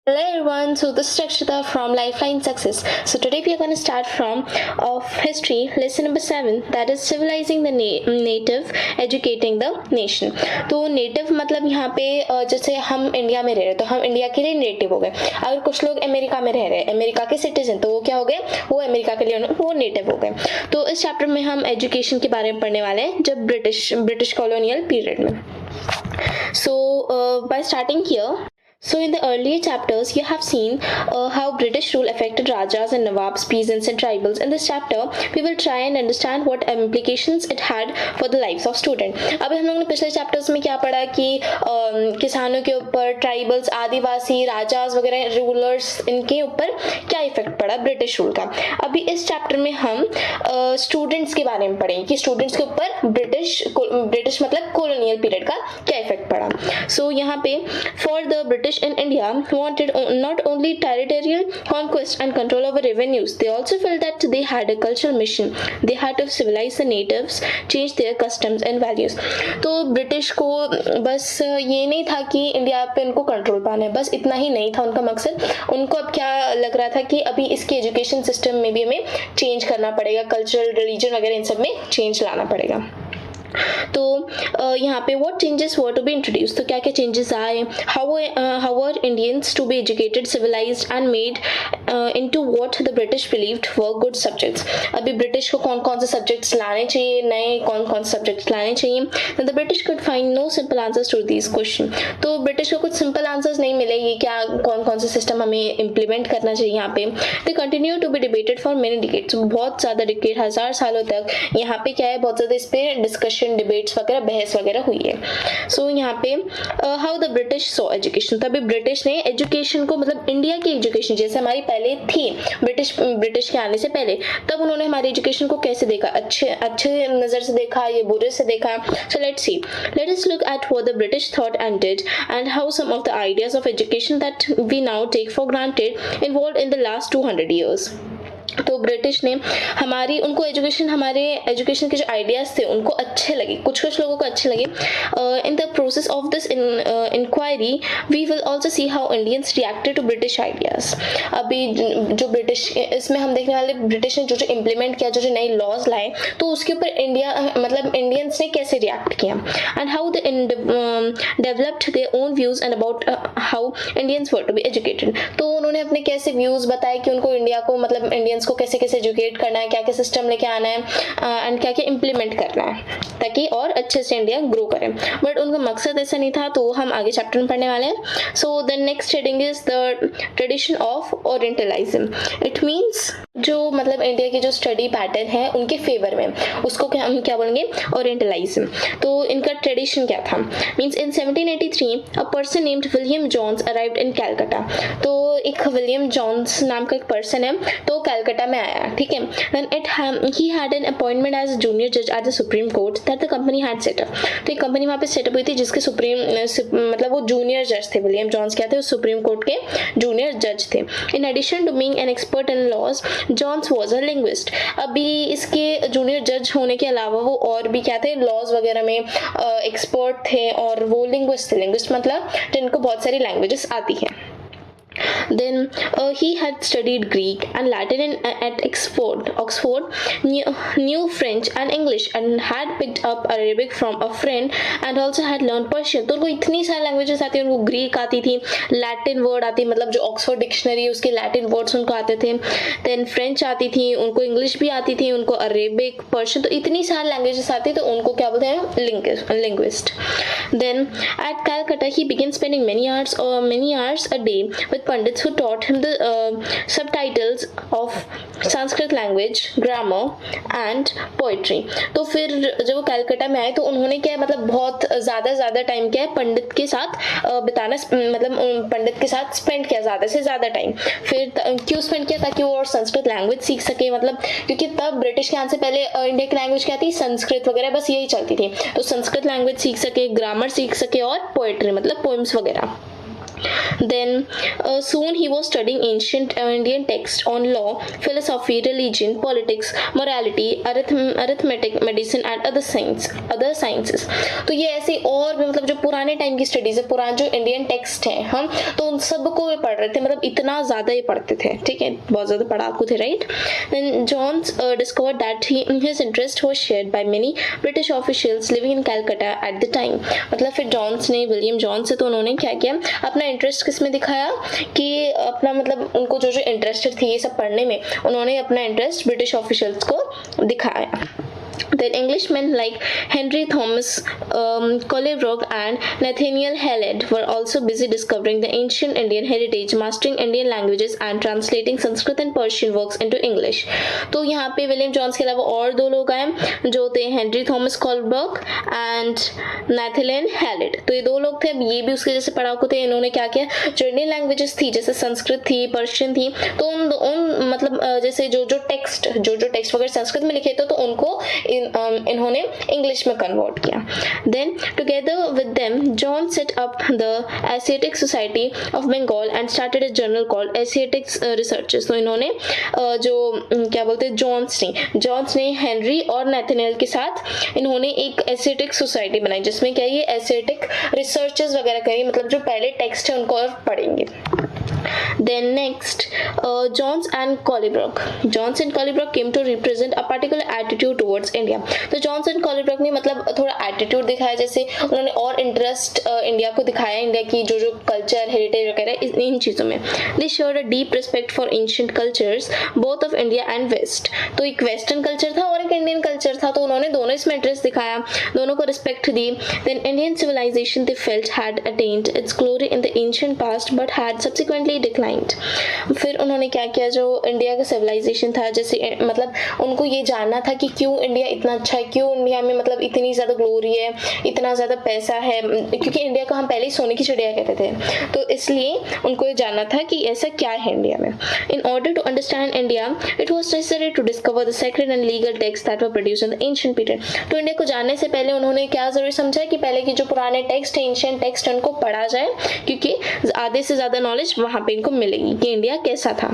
Hello everyone, so this is Rakshita from Lifeline Success. So today we are going to start from of history, lesson number 7, that is civilizing the native, educating the nation. तो native मतलब यहाँ पे जैसे हम India में रह रहे तो हम इंडिया के लिए नेटिव हो गए. अगर कुछ लोग अमेरिका में रह रहे हैं, अमेरिका के सिटीजन, तो वो क्या हो गए, वो अमेरिका के लिए वो नेटिव हो गए. तो इस चैप्टर में हम एजुकेशन के बारे में पढ़ने वाले हैं जब ब्रिटिश कॉलोनियल पीरियड में. So by starting here, so in the earlier chapters, you have seen how British rule affected Rajas and Nawabs, peasants and tribals. In this chapter, we will try and understand what implications it had for the lives of students. अभी हम लोगों ने पिछले chapters में क्या पढ़ा कि किसानों के ऊपर, ट्राइबल्स, आदिवासी, राजाज वगैरह रूलर्स, इनके ऊपर क्या इफेक्ट पड़ा ब्रिटिश रूल का. अभी इस चैप्टर में हम स्टूडेंट्स के बारे में पढ़ेंगे कि स्टूडेंट्स के ऊपर ब्रिटिश मतलब कॉलोनियल पीरियड का क्या इफेक्ट पड़ा. सो यहाँ पे for the British in India wanted not only territorial conquest and control over revenues, they also felt that they had a cultural mission. They had to civilize the natives, change their customs and values. तो British को बस ये नहीं था कि India पे उनको control पाना है, बस इतना ही नहीं था उनका मकसद. उनको अब क्या लग रहा था कि अभी इसके एजुकेशन सिस्टम में भी हमें चेंज करना पड़ेगा, कल्चरल, रिलीजन वगैरह इन सब में चेंज लाना पड़ेगा. तो यहाँ पे what changes were to be introduced, तो क्या क्या changes आए, how were Indians to be educated, civilized and made into what the British believed were good subjects. अभी ब्रिटिश को कौन कौन से सब्जेक्ट्स लाने चाहिए, नए कौन कौन से सब्जेक्ट्स लाने चाहिए. The British could find no simple answers to these questions. तो ब्रिटिश को कुछ सिंपल आंसर्स नहीं मिले ये क्या कौन कौन से सिस्टम हमें इम्प्लीमेंट करना चाहिए यहाँ पे. They continue to be debated for many decades. बहुत ज़्यादा डिकेड, 1000 सालों तक यहाँ पे क्या है, बहुत ज़्यादा इस पे डिस्कशन, डिबेट्स वगैरह, बहस वगैरह हुई है. सो यहाँ पे how the British saw education, तभी ब्रिटिश ने एजुकेशन को मतलब इंडिया की एजुकेशन जैसे हमारी पहले थी ब्रिटिश के आने से पहले, तब उन्होंने हमारी एजुकेशन को कैसे देखा, अच्छे नज़र से देखा, ये बुरे से देखा. So let us look at what the British thought and did and how some of the ideas of education that we now take for granted involve in the last 200 years. तो ब्रिटिश ने उनको हमारे education के जो ideas थे उनको अच्छे लगे, कुछ लोगों को अच्छे लगे. In the process of this inquiry we will also see how Indians reacted to British ideas. अभी जो ब्रिटिश, इसमें हम देखने वाले ब्रिटिश ने जो इम्प्लीमेंट किया, जो नए लॉज लाए, तो उसके ऊपर इंडियंस ने कैसे रिएक्ट किया and how they developed their own views and about how Indians were to be educated. तो उन्होंने अपने कैसे व्यूज बताए कि उनको इंडिया को इंडियंस को कैसे कैसे एजुकेट करना है, क्या क्या सिस्टम लेके आना है एंड क्या क्या इम्प्लीमेंट करना है ताकि और अच्छे से इंडिया ग्रो करे. बट उनका मकसद ऐसा नहीं था, तो हम आगे चैप्टर में पढ़ने वाले हैं. So the next heading is the tradition of orientalism. It means जो इंडिया की जो स्टडी पैटर्न है उनके फेवर में, उसको हम क्या बोलेंगे, ओरिएंटलिज्म. तो इनका ट्रेडिशन क्या था, means in 1783 a person named William Jones arrived in Calcutta. तो एक विलियम जॉन्स नाम का एक पर्सन है, तो कैलकाटा में आया, ठीक है. Then he had an appointment as a junior judge at the Supreme Court that the company had set up. तो एक कंपनी वहाँ पे सेटअप हुई थी जिसके वो जूनियर जज थे. विलियम जॉन्स क्या थे, वो सुप्रीम कोर्ट के जूनियर जज थे. In addition to being an expert in laws, Jones was a linguist. अभी इसके जूनियर जज होने के अलावा वो और भी क्या थे, लॉज वगैरह में एक्सपर्ट थे और वो लिंग्विस्ट थे. लिंग्विस्ट मतलब जिनको बहुत सारी लैंग्वेजेस आती है. Then he had studied Greek and Latin at Oxford, knew French and English and had picked up Arabic from a friend and also had learned Persian. तो उनको इतनी सारी लैंग्वेजेस आती, उनको ग्रीक आती थी, लैटिन वर्ड आती, मतलब जो ऑक्सफोर्ड डिक्शनरी उसके लैटिन वर्ड्स उनको आते थे. देन फ्रेंच आती थी, उनको इंग्लिश भी आती थी, उनको अरेबिक, पर्शियन, तो इतनी सारी लैंग्वेजेस आती, तो उनको क्या बोलते हैं, linguist. Then at Calcutta he began spending many hours a day with pandits who taught him the subtitles of Sanskrit language, grammar and poetry. तो फिर जब वो कलकत्ता में आए तो उन्होंने क्या बहुत ज़्यादा टाइम क्या है पंडित के साथ बिताना, पंडित के साथ स्पेंड किया ज़्यादा से ज़्यादा टाइम. फिर क्यों स्पेंड किया, ताकि वो और संस्कृत लैंग्वेज सीख सके. क्योंकि तब ब्रिटिश के आने से पहले इंडिया की लैंग्वेज क्या थी, संस्कृत वगैरह, बस यही चलती थी. तो संस्कृत लैंग्वेज सीख सके, ग्रामर सीख सके और पोइट्री पोइम्स वगैरह. Then soon he was studying ancient Indian texts on law, philosophy, religion, politics, morality, arithmetic, medicine and other sciences. तो ये ऐसे और भी मतलब जो पुराने टाइम की स्टडीज है, पुराने जो इंडियन टेक्स्ट हैं हम तो उन सबको वे पढ़ रहे थे, मतलब इतना ज़्यादा ये पढ़ते थे, ठीक है, बहुत ज़्यादा पढ़ाकू थे, right. Then Jones discovered that his interest was shared by many British officials living in Calcutta at the time. मतलब फिर जॉन्स ने, विलियम जॉन्स से, तो उन्होंने क्या किया, अपना इंटरेस्ट किस में दिखाया कि अपना मतलब उनको जो इंटरेस्टेड थी ये सब पढ़ने में, उन्होंने अपना इंटरेस्ट ब्रिटिश ऑफिशियल्स को दिखाया. Then Englishmen like Henry Thomas Collybrook and Nathaniel Hallett were also busy discovering the ancient Indian heritage, mastering Indian languages and translating Sanskrit and Persian works into English. तो यहाँ पे William Jones के अलावा और दो लोग आए जो थे हेनरी थॉमस कॉलब्रक एंड नाथानियल हैलेट. तो ये दो लोग थे, अब ये भी उसके जैसे पढ़ाकू थे. इन्होंने क्या किया, जो इंडियन लैंग्वेजेस थी जैसे संस्कृत थी, पर्शियन थी, तो उन मतलब जैसे जो टेक्स्ट वगैरह संस्कृत में लिखे थे तो उनको इन्होंने इंग्लिश में कन्वर्ट किया. Then together with them John set up the Asiatic Society of Bengal and started a journal called Asiatics researches. तो इन्होंने जो क्या बोलते हैं जॉन्स ने हेनरी और नेथानियल के साथ इन्होंने एक एशियाटिक सोसाइटी बनाई जिसमें क्या ये एशियाटिक रिसर्चेस वगैरह करी, मतलब जो पहले टेक्स्ट है उनको और पढ़ेंगे. Then next, Jones and Collybrook came to represent a particular attitude towards India. तो Jones and Collybrook ने मतलब थोड़ा attitude दिखाया, जैसे उन्होंने और इंटरेस्ट इंडिया को दिखाया, इंडिया की जो कल्चर, हेरिटेज वगैरह इन चीज़ों में. They showed a deep respect for ancient cultures both of India and West. तो एक वेस्टर्न कल्चर था और एक इंडियन कल्चर था, तो उन्होंने दोनों इसमें इंटरेस्ट दिखाया, दोनों को respect the. Then Indian civilization they felt had attained its glory in the ancient past but had subsequently declined. फिर उन्होंने क्या किया, जो इंडिया का सिविलाइजेशन था, जैसे मतलब उनको ये जानना था कि क्यों इंडिया इतना अच्छा है, क्यों इंडिया में मतलब इतनी ज़्यादा ग्लोरी है, इतना ज़्यादा पैसा है, क्योंकि इंडिया को हम पहले ही सोने की चिड़िया कहते थे, तो इसलिए उनको ये जानना था कि ऐसा क्या है इंडिया में. In order to understand India it was necessary to discover the sacred and legal text that were produced in the ancient period. तो इंडिया को जानने से पहले उन्होंने क्या जरूरी समझा कि पहले की जो पुराने टेक्स्ट है, एंशिएंट टेक्स्ट, उनको पढ़ा जाए, क्योंकि आधे से ज़्यादा नॉलेज वहाँ पे इनको मिलेगी कि इंडिया कैसा था.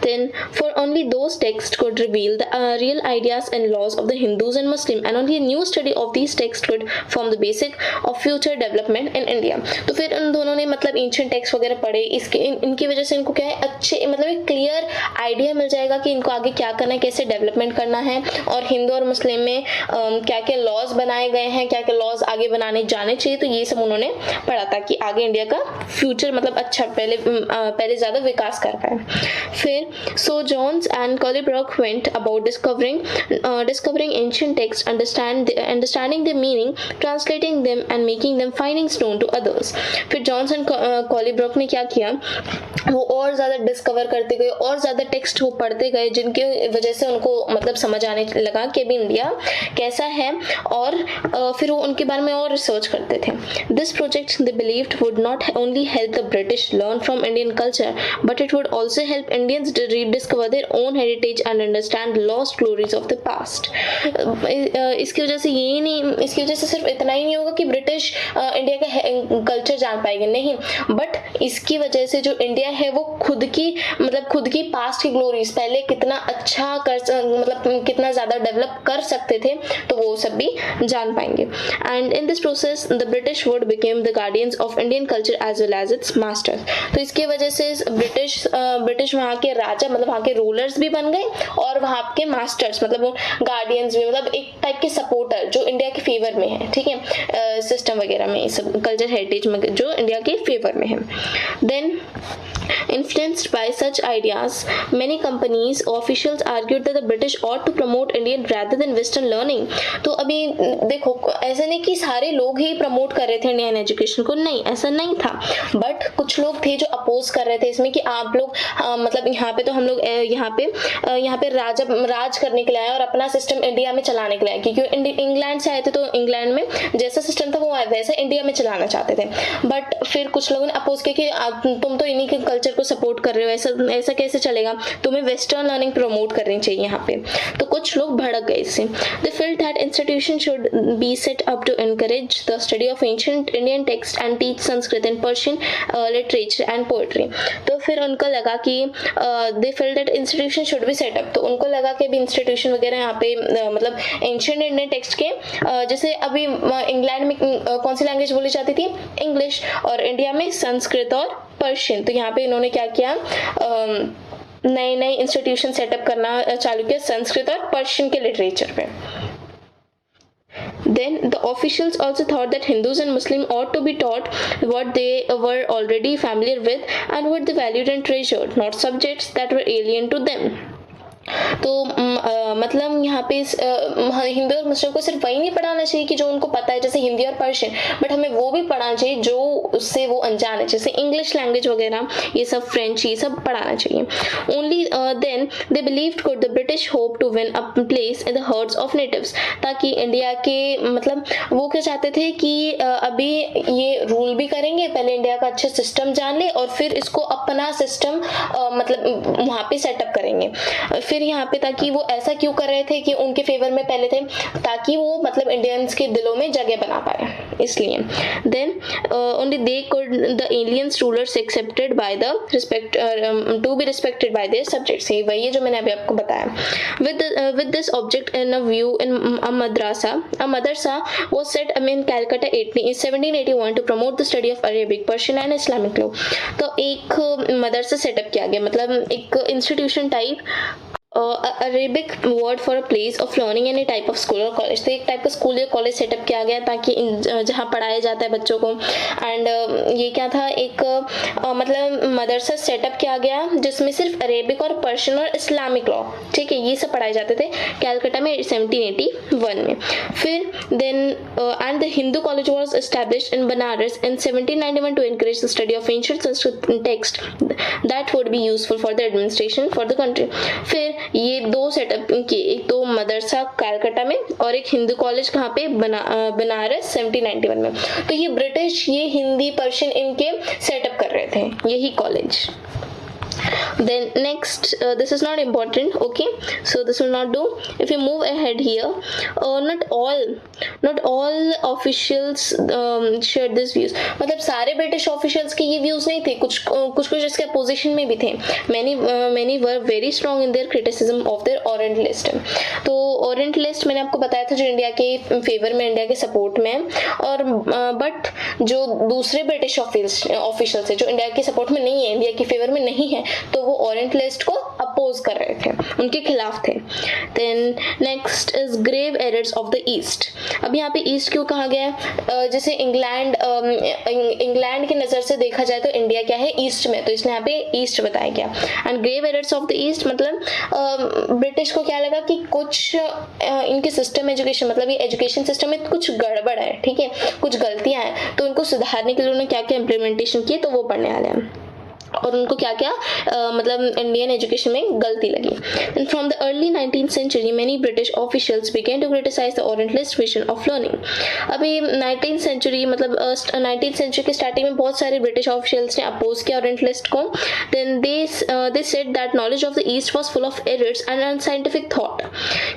Then, for only those texts could reveal the real ideas and laws of the Hindus and Muslims, and only a new study of these texts could form the basic of future development in India. तो फिर उन दोनों ने मतलब ancient text वगैरह पढ़े, इनकी वजह से इनको क्या है, अच्छे मतलब एक क्लियर आइडिया मिल जाएगा कि इनको आगे क्या करना है, कैसे डेवलपमेंट करना है, और हिंदू और मुस्लिम में क्या क्या लॉज बनाए गए हैं, क्या क्या लॉज आगे बनाने जाने चाहिए. तो ये सब उन्होंने पढ़ा ताकि आगे इंडिया का फ्यूचर मतलब अच्छा पहले ज़्यादा विकास कर पाए. फिर so Jones and Collybrook went about discovering ancient texts, understanding their meaning, translating them and making them findings known to others. फिर Jones and Collybrook ने क्या किया, वो और ज़्यादा डिस्कवर करते गए, और ज़्यादा टेक्स्ट वो पढ़ते गए, जिनकी वजह से उनको मतलब समझ आने लगा कि अभी इंडिया कैसा है, और फिर वो उनके बारे में और रिसर्च करते थे. This project they believed would not only help the British learn from Indian culture, but it would also help Indians to rediscover their own heritage and understand lost glories of the past. इसकी वजह से यही नहीं, इसकी वजह से सिर्फ इतना ही नहीं होगा कि ब्रिटिश इंडिया का कल्चर जान पाएंगे, नहीं, बट इसकी वजह से जो इंडिया है वो खुद की पास्ट की ग्लोरीज, पहले कितना अच्छा मतलब कितना ज़्यादा डेवलप कर सकते थे, तो वो सब भी जान पाएंगे. And in this process the British would became the guardians of Indian culture as well as its masters. तो इसकी वजह से ब्रिटिश वहाँ के राजा मतलब वहाँ के रूलर्स भी बन गए, और वहाँ के मास्टर्स मतलब गार्डियंस भी, मतलब एक टाइप के सपोर्टर जो इंडिया के फेवर में है, ठीक है, सिस्टम वगैरह में, सब कल्चर हेरिटेज में जो इंडिया के फेवर में है. Then influenced by such ideas, many companies officials argued that the British ought to promote Indian rather than Western learning. तो अभी देखो, ऐसा नहीं कि सारे लोग ही प्रमोट कर रहे थे इंडियन एजुकेशन को, नहीं, ऐसा नहीं था, बट कुछ लोग थे जो अपोज कर रहे थे इसमें कि आप लोग मतलब यहाँ पे तो हम लोग यहाँ पे राज करने के लिए आए और अपना सिस्टम इंडिया में चलाने के लिए आए, क्योंकि इंग्लैंड से आए थे तो इंग्लैंड में जैसा सिस्टम था वो वैसा इंडिया में चलाना चाहते थे। बट फिर कुछ लोगों ने अपोज किया कि तुम तो इन्हीं के कल्चर को सपोर्ट कर रहे हो, ऐसा कैसे चलेगा, तुम्हें वेस्टर्न लर्निंग प्रमोट करनी चाहिए यहाँ पे। तो कुछ लोग भड़क गए इससे। They felt that institution should be set up to encourage the study of ancient Indian text and teach Sanskrit and Persian literature and poetry. तो फिर उनको लगा कि they felt that institution should be set up, तो उनको लगा कि अभी इंस्टीट्यूशन वगैरह यहाँ पे मतलब एंशिएंट इंडियन टेक्स्ट के जैसे अभी इंग्लैंड में कौन सी लैंग्वेज बोली जाती थी, इंग्लिश, और इंडिया में संस्कृत और पर्शियन। तो यहाँ पे इन्होंने क्या किया, नए नए इंस्टीट्यूशन सेटअप करना चालू किया संस्कृत और पर्शियन के लिटरेचर पे। Then the officials also thought that Hindus and Muslims ought to be taught what they were already familiar with and what they valued and treasured, not subjects that were alien to them. तो मतलब यहाँ पे हिंदू और मुस्लिम को सिर्फ वही नहीं पढ़ाना चाहिए कि जो उनको पता है, जैसे हिंदी और पर्शियन, बट हमें वो भी पढ़ाना चाहिए जो उससे वो अनजान है, जैसे इंग्लिश लैंग्वेज वगैरह, ये सब फ्रेंच, ये सब पढ़ाना चाहिए। Only then they believed could the British hope to win a place in the hearts of natives, ताकि इंडिया के मतलब वो क्या चाहते थे कि अभी ये रूल भी करेंगे, पहले इंडिया का अच्छा सिस्टम जान ले और फिर इसको अपना सिस्टम मतलब वहाँ पे सेटअप करेंगे। फिर यहाँ पे ताकि वो ऐसा क्यों कर रहे थे कि उनके फेवर में पहले थे, ताकि वो मतलब इंडियंस के दिलों में जगह बना पाए, इसलिए। Then only they could the aliens rulers accepted by the respect to be respected by their subjects, ये वही है जो मैंने अभी आपको बताया। With this object in a view in a madrasa was set in Calcutta 1781 to promote the study of Arabic, Persian and Islamic law. तो एक मदरसा सेटअप किया गया, मतलब एक institution type, Arabic word for a place of learning any type of school और college. तो एक टाइप का स्कूल या कॉलेज सेटअप किया गया ताकि जहाँ पढ़ाया जाता है बच्चों को। एंड ये क्या था, एक मतलब मदरसा सेटअप किया गया जिसमें सिर्फ अरेबिक और पर्शियन और इस्लामिक लॉ, ठीक है, ये सब पढ़ाए जाते थे कैलकाटा में 1781 में। फिर then and the Hindu college was established in Banaras in 1791 to encourage the study of ancient Sanskrit text that would be useful for the administration for the country. फिर ये दो सेटअप किए, एक तो मदरसा कैलकाटा में और एक हिंदू कॉलेज कहाँ पे, बनारस 1791 में। तो ये ब्रिटिश ये हिंदी पर्शियन इनके सेटअप कर रहे थे, यही college. Then next, this is not important, okay, so this will not do. If you move ahead here, not all officials shared this views, मतलब सारे ब्रिटिश ऑफिशियल्स के ये व्यूज नहीं थे, कुछ इसके अपोजिशन में भी थे। many were very strong in their criticism of their Orientalist। तो ओरिएंटलिस्ट मैंने आपको बताया था जो इंडिया के फेवर में, इंडिया के सपोर्ट में, और बट जो दूसरे ब्रिटिश ऑफिशियल्स है जो इंडिया के सपोर्ट में नहीं है, इंडिया के फेवर में नहीं है, तो वो ओरिएंटलिस्ट को अपोज कर रहे थे, उनके खिलाफ थे। Then next is grave errors of the east. अब यहाँ पे ईस्ट क्यों कहा गया है, जैसे इंग्लैंड की नज़र से देखा जाए तो इंडिया क्या है, ईस्ट में, तो इसलिए यहाँ पे ईस्ट बताया गया। And grave errors of the east मतलब ब्रिटिश को क्या लगा कि कुछ इनके सिस्टम एजुकेशन, मतलब ये एजुकेशन सिस्टम में कुछ गड़बड़ है, ठीक है, कुछ गलतियां हैं, तो उनको सुधारने के लिए उन्होंने क्या क्या इम्प्लीमेंटेशन किए, तो वो पढ़ने वाले हैं। और उनको क्या क्या मतलब इंडियन एजुकेशन में गलती लगी। And from the early 19th century many British officials began to criticize the Orientalist vision of learning। अभी 19th century मतलब 19th century के स्टार्टिंग में बहुत सारे ब्रिटिश ऑफिशियल्स ने अपोज किया ओरिएंटलिस्ट को। Then they said that knowledge of the East was full of errors and unscientific thought,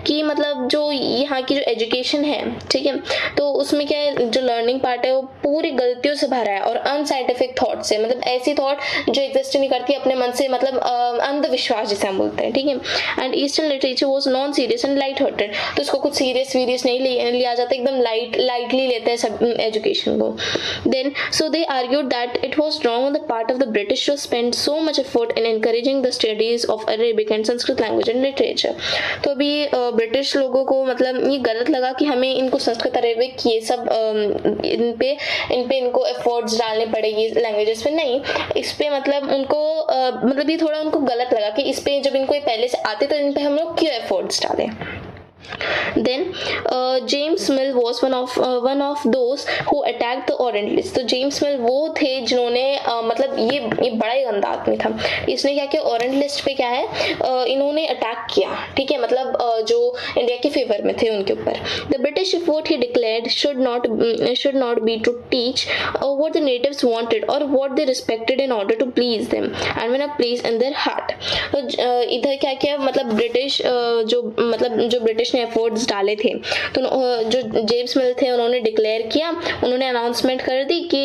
कि मतलब जो यहाँ की जो एजुकेशन है, ठीक है, तो उसमें क्या है, जो लर्निंग पार्ट है वो पूरी गलतियों से भरा है और अनसाइंटिफिक थॉट से, मतलब ऐसी थॉट जो एग्जिस्ट नहीं करती अपने मन से, मतलब अंधविश्वास जिसे हम बोलते हैं, ठीक है। And eastern literature was non serious and light hearted, तो इसको कुछ सीरियस नहीं लिया जाता, एकदम लाइटली लेते हैं सब एजुकेशन को। Then so they argued that it was wrong on the part of the British to spend so much effort in encouraging the studies of Arabic and Sanskrit language and literature. तो अभी British लोगों को मतलब ये गलत लगा कि हमें इनको संस्कृत अरेबिक ये सब इन पे इनको एफर्ट्स डालने पड़ेगी लैंग्वेजेस पे, नहीं, इस पे मतलब उनको मतलब ये थोड़ा उनको गलत लगा कि इस पे जब इनको ये पहले से आते तो इन पे हम लोग क्यों एफर्ट्स डालें। Then James Mill was one of those who attacked the Orientalists. तो जेम्स मिल वो थे जिन्होंने मतलब ये बड़ा ही गंदा आदमी था. इसने क्या किया, ओरिएंटलिस्ट पे क्या है इन्होंने अटैक किया, ठीक है, मतलब जो इंडिया के फेवर में थे उनके ऊपर. The British what he declared should not be to teach what the natives wanted or what they respected in order to please them and win a place in their heart. तो इधर क्या किया, मतलब British जो British ने efforts डाले थे, तो जो जेम्स मिल थे उन्होंने डिक्लेयर किया, उन्होंने अनाउंसमेंट कर दी कि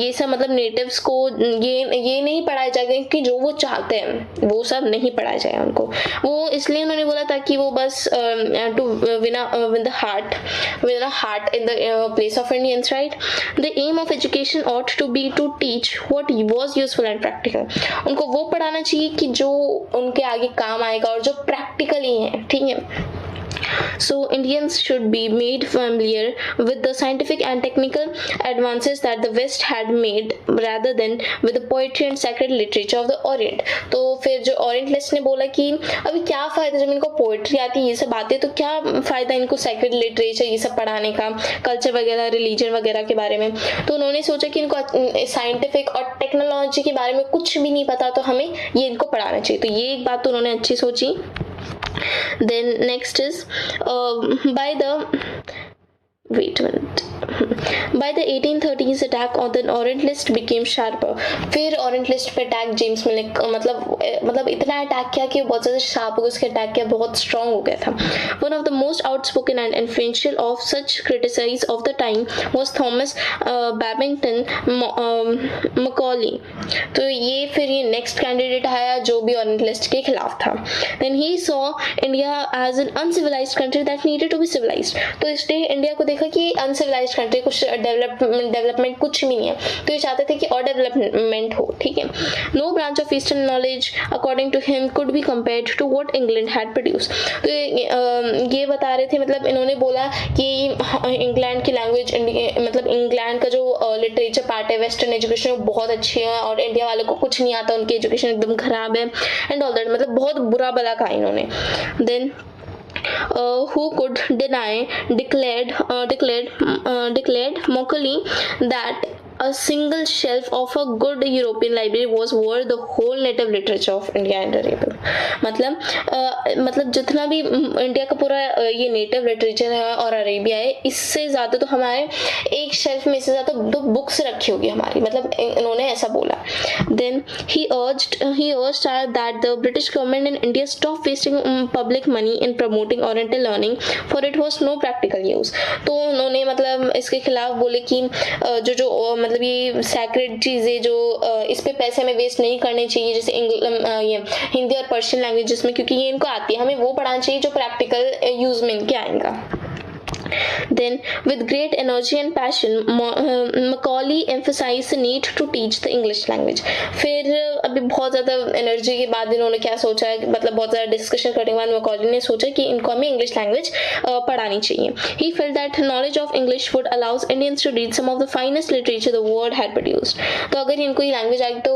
ये सब मतलब नेटिव्स को ये नहीं पढ़ाया जाएगा कि जो वो चाहते हैं वो सब नहीं पढ़ाया जाएगा उनको. वो इसलिए उन्होंने बोला था कि वो बस to win the heart in the place of Indians, right. The aim of education ought to be to teach what was useful and practical. उनको वो पढ़ाना चाहिए कि जो उनके आगे काम आएगा और जो प्रैक्टिकली है, ठीक है. So Indians should be made familiar with the scientific and technical advances that the West had made rather than with the poetry and sacred literature of the Orient. तो फिर जो ओरिएंटलिस्ट ने बोला कि अभी क्या फ़ायदा जब इनको पोइट्री आती है, ये सब आती है, तो क्या फ़ायदा इनको सैक्रेड लिटरेचर ये सब पढ़ाने का, कल्चर वगैरह, रिलीजन वगैरह के बारे में. तो उन्होंने सोचा कि इनको साइंटिफिक और टेक्नोलॉजी के बारे में कुछ भी नहीं पता, तो हमें ये इनको पढ़ाना चाहिए. तो ये एक बात तो उन्होंने अच्छी सोची. Then next is by the wait a minute. By the 1830s attack on the Orientalist became sharper. फिर Orientalist पे अटैक जेम्स मिल ने मतलब इतना अटैक किया कि बहुत ज़्यादा शार्प हो गया, उसके अटैक किया बहुत स्ट्रॉन्ग हो गया था. One of the most outspoken and influential of such critics of the time was Thomas Babington Macaulay. तो ये नेक्स्ट कैंडिडेट आया जो भी Orientalist के खिलाफ था. Then he saw India as an uncivilized country that needed to be civilized. तो इसने इंडिया को देखा कि अनसिविलाइज्ड कंट्री, कुछ डेवलपमेंट कुछ भी नहीं है, तो ये चाहते थे कि और डेवलपमेंट हो, ठीक है. No branch of eastern knowledge according to him could be compared to what England had produce. तो ये बता रहे थे, मतलब इन्होंने बोला कि इंग्लैंड की लैंग्वेज, मतलब इंग्लैंड का जो लिटरेचर पार्ट है, वेस्टर्न एजुकेशन वो बहुत अच्छी है और इंडिया वालों को कुछ नहीं आता, उनकी एजुकेशन एकदम खराब है एंड ऑल दैट, मतलब बहुत बुरा भला कहा इन्होंने. Then who could declared Macaulay that a single shelf of a good European library was worth the whole native literature of India and Arabia. मतलब जितना भी इंडिया का पूरा ये नेटिव लिटरेचर है और अरेबिया है, इससे ज़्यादा तो हमारे एक शेल्फ में से ज़्यादा 2 बुक्स रखी होगी हमारी, मतलब इन्होंने ऐसा बोला. Then he urged that the British government in India stop wasting public money in promoting Oriental learning, for it was no practical use. तो उन्होंने मतलब इसके खिलाफ बोले कि जो मतलब ये सैक्रेड चीज़ें जो इस पे पैसे हमें वेस्ट नहीं करने चाहिए, जैसे ये हिंदी और पर्शियन लैंग्वेज जिसमें, क्योंकि ये इनको आती है, हमें वो पढ़ाना चाहिए जो प्रैक्टिकल यूज में इनके आएगा. Then, with great energy and passion, Macaulay emphasized the need to teach the English language. फिर अभी बहुत ज़्यादा एनर्जी के बाद इन्होंने क्या सोचा, मतलब बहुत ज़्यादा डिस्कशन करने के बाद Macaulay ने सोचा कि इनको हमें इंग्लिश लैंग्वेज पढ़ानी चाहिए. He felt that knowledge of English would allow Indians to read some of the finest literature the world had produced. तो अगर इनको ये लैंग्वेज आएगी तो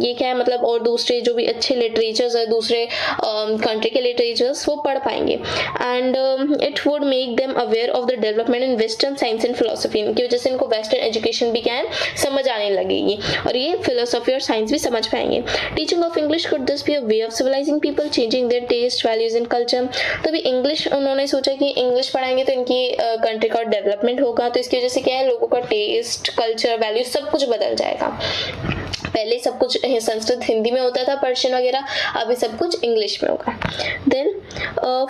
ये क्या है, मतलब और दूसरे जो भी अच्छे लिटरेचर्स है दूसरे कंट्री के लिटरेचर्स वो पढ़ पाएंगे. And it would make them aware of the development in western science and philosophy. इनकी वजह से इनको वेस्टर्न एजुकेशन भी क्या है समझ आने लगेगी और ये फिलोसफी और साइंस भी समझ पाएंगे. Teaching of English could this be a way of civilizing people, changing their taste, values and culture. तो भी इंग्लिश उन्होंने सोचा कि इंग्लिश पढ़ाएंगे तो इनकी कंट्री का डेवलपमेंट होगा, तो इसकी वजह से क्या है लोगों का टेस्ट, कल्चर, वैल्यूज सब कुछ बदल जाएगा. पहले सब कुछ संस्कृत हिंदी में होता था, पर्शियन वगैरह, अभी सब कुछ इंग्लिश में होगा. Then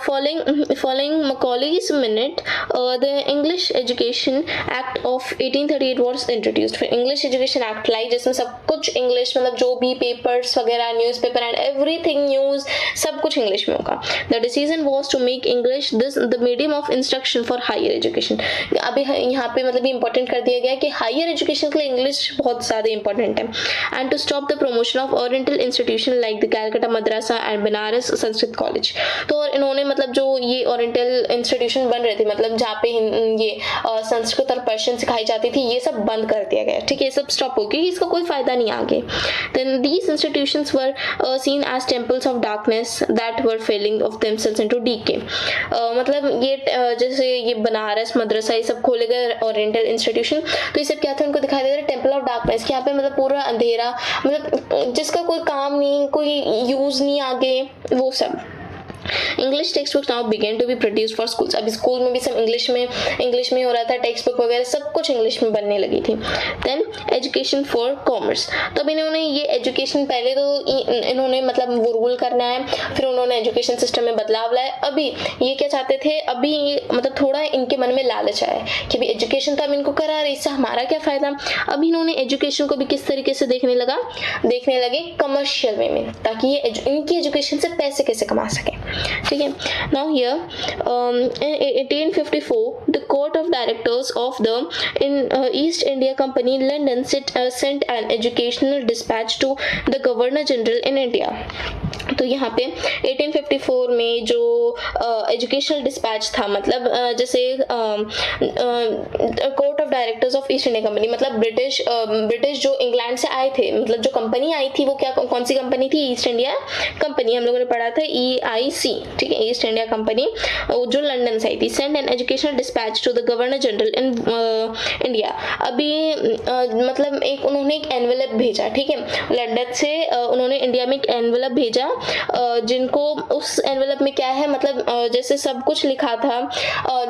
following Macaulay's minute, the English Education Act of 1838 was introduced. फिर इंग्लिश एजुकेशन एक्ट लाई जिसमें सब कुछ इंग्लिश, मतलब जो भी पेपर्स वगैरह, न्यूज़पेपर एंड एवरीथिंग न्यूज़ सब कुछ इंग्लिश में होगा. The decision was to make English this the medium of instruction for higher education. अभी यहाँ पे मतलब इंपॉर्टेंट कर दिया गया कि हायर एजुकेशन के लिए इंग्लिश बहुत ज़्यादा इंपॉर्टेंट है. and to stop the promotion of Oriental institutions like the Calcutta Madrasa and Banaras Sanskrit College. तो तो और इन्होंने मतलब जो ये ओरिएंटल इंस्टीट्यूशन बन रहे थे, मतलब जहाँ पे ये संस्कृत और पर्शियन सिखाई जाती थी, ये सब बंद कर दिया गया, ठीक है, ये सब स्टॉप हो गया, इसका कोई फायदा नहीं आगे। Then these institutions were seen as temples of darkness that were falling of themselves into decay. मतलब ये जैसे ये बनारस मदरसा ये सब खोले गए ओरिएंटल इंस्टीट्यूशन, तो ये सब क्या था, उनको दिखाई दे रहा टेम्पल ऑफ डार्कनेस, यहाँ पे मतलब पूरा अंधेरा, मतलब जिसका कोई काम नहीं, कोई यूज नहीं आगे, वो सब। English text book now begin to be produce for schools. अभी स्कूल में भी सब इंग्लिश में हो रहा था, टेक्स्ट बुक वगैरह सब कुछ इंग्लिश में बनने लगी थी। देन एजुकेशन फॉर कॉमर्स, तो अब इन्होंने ये एजुकेशन, पहले तो इन्होंने मतलब वो रूल करना है, फिर उन्होंने एजुकेशन सिस्टम में बदलाव लाया। अभी ये क्या चाहते थे, अभी मतलब थोड़ा इनके मन में लालच आया कि भाई एजुकेशन तो हम इनको करा रहे, इससे हमारा क्या फायदा। अभी इन्होंने एजुकेशन को भी किस तरीके से देखने लगे कमर्शियल वे में, ताकि ये इनकी एजुकेशन से पैसे कैसे कमा सके, ठीक है। Now here in 1854 the court of directors of the East India Company London sent an educational dispatch to the Governor General in India। तो यहाँ पे 1854 में जो एजुकेशनल डिस्पैच था, मतलब जैसे court of directors of east India company, मतलब British जो इंग्लैंड से आए थे, मतलब जो कंपनी आई थी वो क्या, कौन सी कंपनी थी, ईस्ट इंडिया कंपनी, हम लोगों ने पढ़ा था EIC, ठीक है, ईस्ट इंडिया कंपनी जो लंदन से आई थी। Send an educational dispatch to the governor general in India. अभी मतलब उन्होंने एक एनवेलप भेजा, ठीक है, लंदन से उन्होंने इंडिया में एक एनवेलप भेजा, जिनको उस एनवेलप में क्या है, मतलब जैसे सब कुछ लिखा था,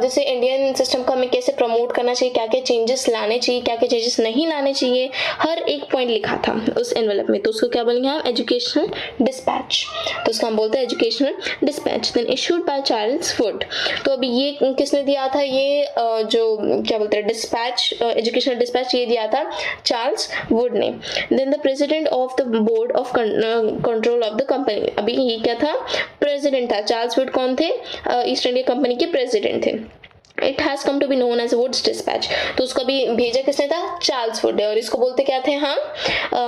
जैसे इंडियन सिस्टम को हमें कैसे प्रमोट करना चाहिए, क्या क्या चेंजेस लाने चाहिए, क्या क्या चेंजेस नहीं लाने चाहिए, हर एक पॉइंट लिखा था उस एनवेलप में। तो उसको क्या बोलेंगे हम, एजुकेशनल डिस्पैच, तो उसको हम बोलते हैं educational dispatch. Then issued by Charles Wood, तो अभी ये किसने दिया था, ये जो क्या बोलते हैं डिस्पैच, एजुकेशनल डिस्पैच, ये दिया था चार्ल्स वुड ने। Then the president of the board of control of the company, अभी ये क्या था, प्रेसिडेंट था, चार्ल्स वुड कौन थे, ईस्ट इंडिया कंपनी के प्रेसिडेंट थे। It has come to be known as Wood's dispatch, तो उसका भी भेजा किसने था, चार्ल्स वुड है, और इसको बोलते क्या थे हम,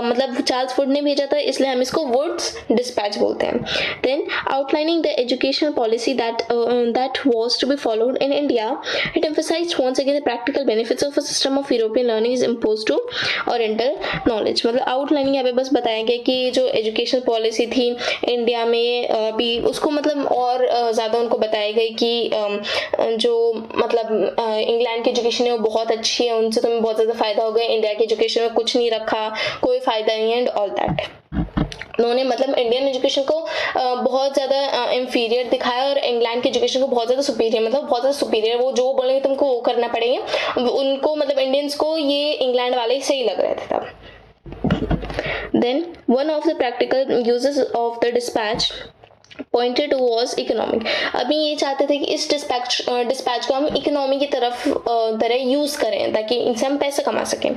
मतलब चार्ल्स वुड ने भेजा था, इसलिए हम इसको वुड्स डिस्पैच बोलते हैं। Then outlining the educational policy that was to be followed in India, it emphasized once again the practical benefits of a system of European learning is imposed to Oriental knowledge। मतलब outlining यहाँ पे बस बताया गया कि जो educational policy थी India में भी, उसको मतलब और ज़्यादा उनको बताया गया कि जो मतलब इंग्लैंड की एजुकेशन है वो बहुत अच्छी है, उनसे तुम्हें बहुत ज़्यादा फायदा होगा, इंडिया की एजुकेशन में कुछ नहीं रखा, कोई फायदा नहीं है, एंड ऑल दैट। उन्होंने मतलब इंडियन एजुकेशन को बहुत ज़्यादा इंफीरियर दिखाया और इंग्लैंड की एजुकेशन को बहुत ज़्यादा सुपीरियर, मतलब बहुत ज़्यादा सुपीरियर, वो जो बोलेंगे तुमको वो करना पड़ेगा उनको, मतलब इंडियंस को ये इंग्लैंड वाले सही लग रहे थे तब। Then one of the practical uses of the dispatch pointed was economic. अभी ये चाहते थे कि इस डिस्पैच को हम इकोनॉमी की तरह यूज करें ताकि इनसे हम पैसा कमा सकें।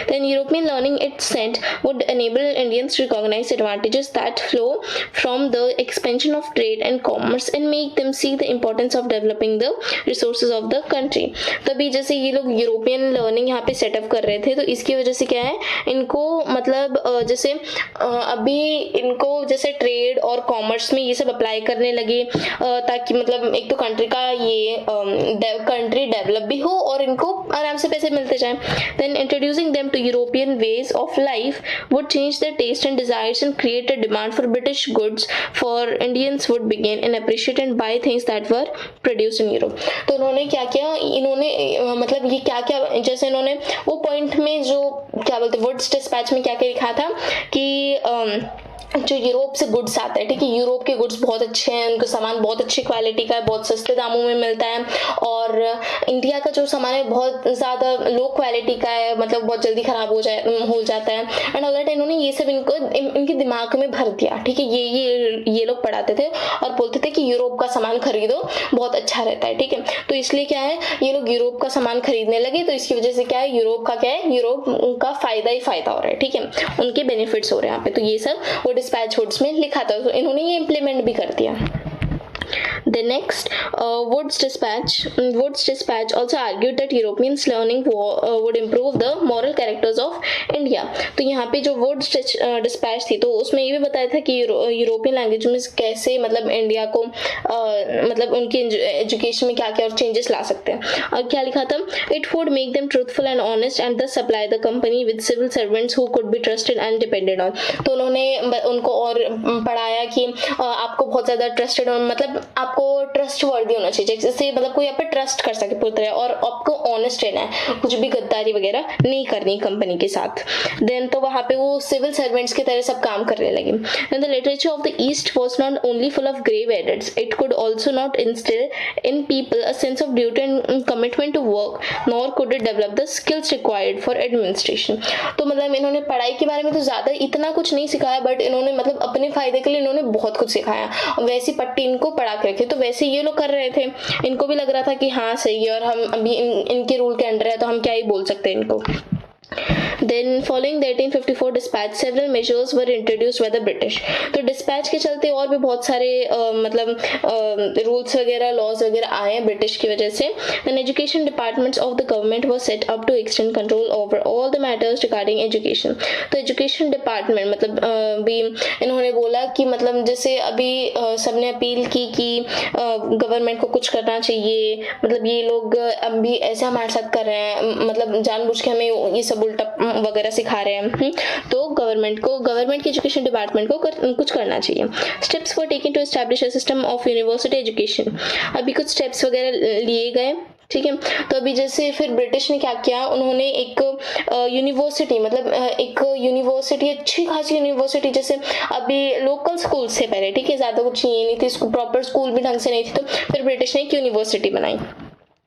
Then European learning it sent would enable Indians to recognize advantages that flow from the expansion of trade and commerce and make them see the importance of developing the resources of the country. तभी जैसे ये लोग European learning यहाँ पे setup कर रहे थे, तो इसकी वजह से क्या है, इनको मतलब जैसे अभी इनको जैसे ट्रेड और कॉमर्स में ये सब अप्लाई करने लगे ताकि मतलब एक तो कंट्री का ये कंट्री डेवलप भी हो और इनको आराम से पैसे मिलते जाएं। Then introducing them to European ways of life would change their taste and desires and create a demand for British goods for Indians would begin and appreciate and buy things that were produced in Europe. तो उन्होंने क्या किया, इन्होंने मतलब ये क्या क्या जैसे इन्होंने वो पॉइंट में जो क्या बोलते वुड्स डिस्पैच में क्या क्या लिखा था कि जो यूरोप से गुड्स आता है, ठीक है, यूरोप के गुड्स बहुत अच्छे हैं, उनका सामान बहुत अच्छी क्वालिटी का है, बहुत सस्ते दामों में मिलता है, और इंडिया का जो सामान है बहुत ज़्यादा लो क्वालिटी का है, मतलब बहुत जल्दी ख़राब हो जाता है एंड ऑल दैट। इन्होंने ये सब इनके दिमाग में भर दिया, ठीक है, ये लोग पढ़ाते थे और बोलते थे कि यूरोप का सामान खरीदो बहुत अच्छा रहता है, ठीक है। तो इसलिए क्या है, ये लोग यूरोप का सामान खरीदने लगे, तो इसकी वजह से क्या है, यूरोप का फ़ायदा ही फ़ायदा हो रहा है, ठीक है, उनके बेनिफिट्स हो रहे हैं यहाँ पे। तो ये सब वो डिस्पैच वुड्स में लिखा था, तो इन्होंने ये इम्प्लीमेंट भी कर दिया। The next, Wood's dispatch also argued that Europeans learning would improve the moral characters of India. तो यहाँ पे जो Wood's dispatch थी तो उसमें ये भी बताया था कि यूरोपियन लैंग्वेज में कैसे मतलब इंडिया को मतलब उनके एजुकेशन में क्या क्या और चेंजेस ला सकते हैं. और क्या लिखा था? It would make them truthful and honest and thus supply the company with civil servants who could be trusted and depended on. तो उन्होंने उनको और पढ़ाया कि आपको बहुत ज़्यादा ट्रस्टेड मतलब आपको ट्रस्ट वर्दी होना चाहिए, जिससे मतलब कोई आप पे ट्रस्ट कर सके पूरी तरह, और आपको ऑनेस्ट रहना है, कुछ भी गद्दारी वगैरह नहीं करनी कंपनी के साथ. देन तो वहाँ पे वो सिविल सर्वेंट्स की तरह सब काम करने लगे. The literature of the East was not only full of grave edits, it could also not instil in people a sense of duty and commitment to work, nor could it develop the skills required for administration. तो मतलब इन्होंने पढ़ाई के बारे में तो ज़्यादा इतना कुछ नहीं सिखाया, बट इन्होंने मतलब अपने फायदे के लिए इन्होंने बहुत कुछ सिखाया. वैसी पट्टी इनको पढ़ा के रखी, तो वैसे ये लोग कर रहे थे, इनको भी लग रहा था कि हाँ सही है और हम अभी इनके रूल के अंडर है तो हम क्या ही बोल सकते हैं इनको. Then following the 1854 dispatch, several measures were introduced by the British. तो dispatch के चलते और भी बहुत सारे मतलब rules वगैरह laws वगैरह आए हैं ब्रिटिश की वजह से. Then education departments of the government were set up to extend control over all the matters regarding education. तो education department मतलब भी इन्होंने बोला कि मतलब जैसे अभी सबने अपील की कि गवर्नमेंट को कुछ करना चाहिए, मतलब ये लोग अभी ऐसे हमारे साथ कर रहे हैं, मतलब जानबूझ के हमें ये सब उल्टा वगैरह सिखा रहे हैं. तो गवर्नमेंट के एजुकेशन डिपार्टमेंट को कुछ करना चाहिए. Steps for taking to establish a system of university education. अभी कुछ स्टेप्स वगैरह लिए गए, ठीक है. तो अभी जैसे फिर ब्रिटिश ने क्या किया, उन्होंने एक यूनिवर्सिटी मतलब एक यूनिवर्सिटी अच्छी खासी यूनिवर्सिटी, जैसे अभी लोकल स्कूल से पहले, ठीक है, ज़्यादा कुछ ये नहीं थी, प्रॉपर स्कूल भी ढंग से नहीं थी, तो फिर ब्रिटिश ने एक यूनिवर्सिटी बनाई,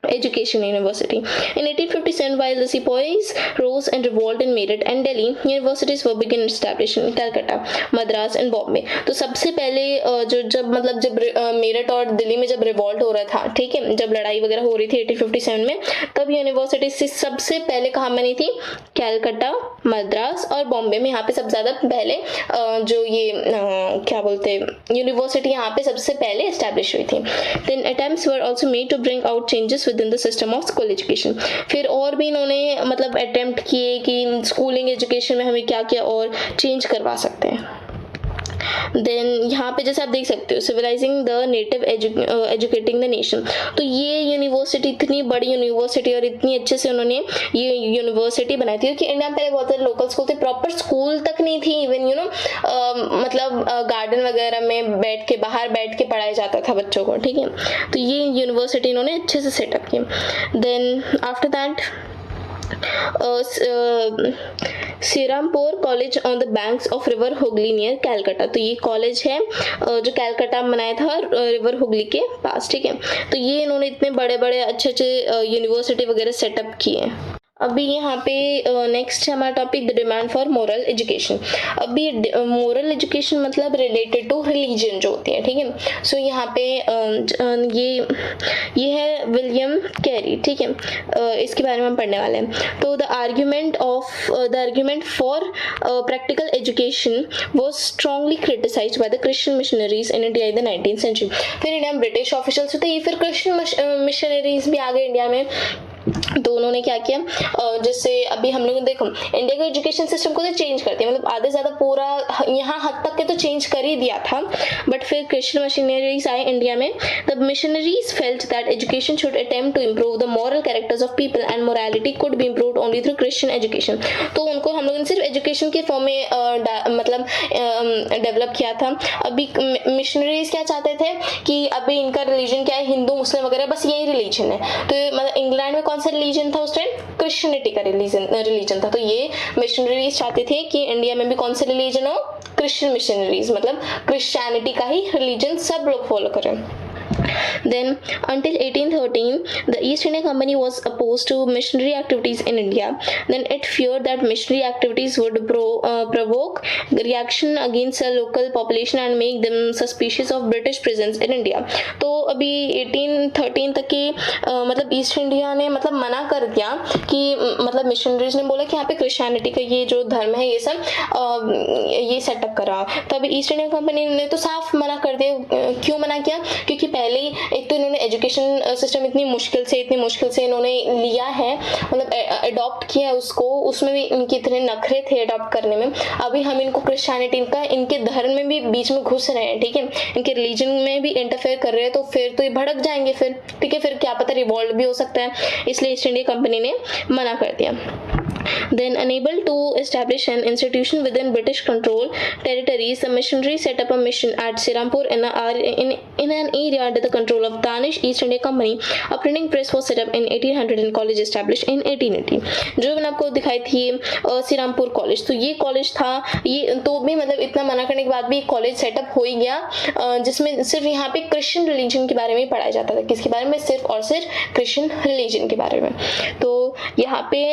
Education University. In 1857, while the sepoys rose and revolted in Meerut and Delhi, universities were begun established in Calcutta, Madras and Bombay. तो सबसे पहले जब मेरठ और दिल्ली में जब रिवॉल्ट हो रहा था, ठीक है, जब लड़ाई वगैरह हो रही थी 1857 में, तब यूनिवर्सिटी से सबसे पहले कहाँ बनी थी? कैलकटा, मद्रास और बॉम्बे में. यहाँ पे सबसे ज़्यादा पहले जो ये क्या बोलते हैं यूनिवर्सिटी यहाँ पे सबसे पहले एस्टैब्लिश हुई थी. Then attempts were also made to bring out changes within the system of school education. फिर और भी इन्होंने मतलब अटेम्प्ट किए कि स्कूलिंग एजुकेशन में हमें क्या क्या और चेंज करवा सकते हैं. देन यहाँ पे जैसे आप देख सकते हो civilising the native educating the nation. तो ये यूनिवर्सिटी इतनी बड़ी यूनिवर्सिटी और इतनी अच्छे से उन्होंने ये यूनिवर्सिटी बनाई थी, क्योंकि इंडिया में पहले बहुत सारे लोकल स्कूल थे, प्रॉपर स्कूल तक नहीं थी, इवन मतलब गार्डन वगैरह में बाहर बैठ के पढ़ाया जाता था बच्चों को, ठीक है. तो ये यूनिवर्सिटी इन्होंने अच्छे से सेटअप की. Then after that Shrirampur college on the banks of river Hooghly near Calcutta. तो ये कॉलेज है जो कैलकाटा में बनाया था रिवर हुगली के पास, ठीक है. तो ये इन्होंने इतने बड़े बड़े अच्छे यूनिवर्सिटी वगैरह सेटअप किए हैं. अभी यहाँ पे नेक्स्ट है हमारा topic the demand for moral education. अभी मोरल एजुकेशन मतलब रिलेटेड टू रिलीजन जो होती है, ठीक है. सो यहाँ पे ये है विलियम कैरी, ठीक है, इसके बारे में हम पढ़ने वाले हैं. तो the argument for practical education was strongly criticized by the Christian missionaries in India in the 19th century. फिर इंडिया में ब्रिटिश ऑफिशियल्स होते, ये फिर क्रिश्चियन मिशनरीज भी आ गए इंडिया में. तो उन्होंने क्या किया, जैसे अभी हम लोग देखो इंडिया का एजुकेशन सिस्टम को तो चेंज करते हैं, मतलब आधे ज़्यादा पूरा यहाँ हद तक के तो चेंज कर ही दिया था, बट फिर क्रिश्चियन मिशनरीज आए इंडिया में. The missionaries felt that education should attempt to improve the moral characters of people and morality could be improved only through Christian education. तो उनको हम लोगों ने सिर्फ एजुकेशन के फॉर्म में मतलब डेवलप किया था. अभी मिशनरीज क्या चाहते थे कि अभी इनका रिलीजन क्या है, हिंदू मुस्लिम वगैरह, बस यही रिलीजन है. तो मतलब इंग्लैंड में कौन सा रिलीजन था उस टाइम? क्रिश्चियनिटी का रिलीजन था. तो ये मिशनरीज चाहते थे कि इंडिया में भी कौन सा रिलीजन हो? क्रिश्चियन मिशनरीज, मतलब क्रिश्चियनिटी का ही रिलीजन सब लोग फॉलो करें. Then, until 1813, the East India Company was opposed to missionary activities in India. Then it feared that missionary activities would provoke reaction against the local population and make them suspicious of British presence in India. तो अभी 1813 तक की मतलब east India ने मतलब मना कर दिया कि मतलब मिशनरीज ने बोला कि यहाँ पे क्रिश्चियनिटी का ये जो धर्म है ये सब ये सेटअप करा. तो अभी ईस्ट इंडिया कंपनी ने तो साफ मना कर दिया. क्यों मना किया? क्योंकि पहले भाई एक तो इन्होंने एजुकेशन सिस्टम इतनी मुश्किल से इन्होंने लिया है, मतलब अडॉप्ट किया है उसको, उसमें भी इनके इतने नखरे थे अडॉप्ट करने में। अभी हम इनको क्रिश्चियनिटी का इनके धर्म में भी बीच में घुस रहे हैं, ठीक है, इनके रिलीजन में भी इंटरफेयर कर रहे हैं, तो फिर तो ये भड़क जाएंगे फिर, ठीक है, फिर क्या पता रिवॉल्ट भी हो सकता है, इसलिए ईस्ट इंडिया कंपनी ने मना कर दिया। Then unable to establish an institution within British control territories, the missionary set up a mission at Sirampur in an area under the control of Danish East India Company. A printing press was set up in 1800 and college established in 1880. जो मैंने आपको दिखाई थी Serampore college, तो ये college था, ये तो भी मतलब इतना मना करने के बाद भी कॉलेज सेटअप हो ही गया, जिसमें सिर्फ यहाँ पे क्रिश्चियन रिलीजन के बारे में पढ़ाया जाता था। किसके बारे में? सिर्फ और सिर्फ क्रिश्चियन रिलीजन के बारे में। तो यहाँ पे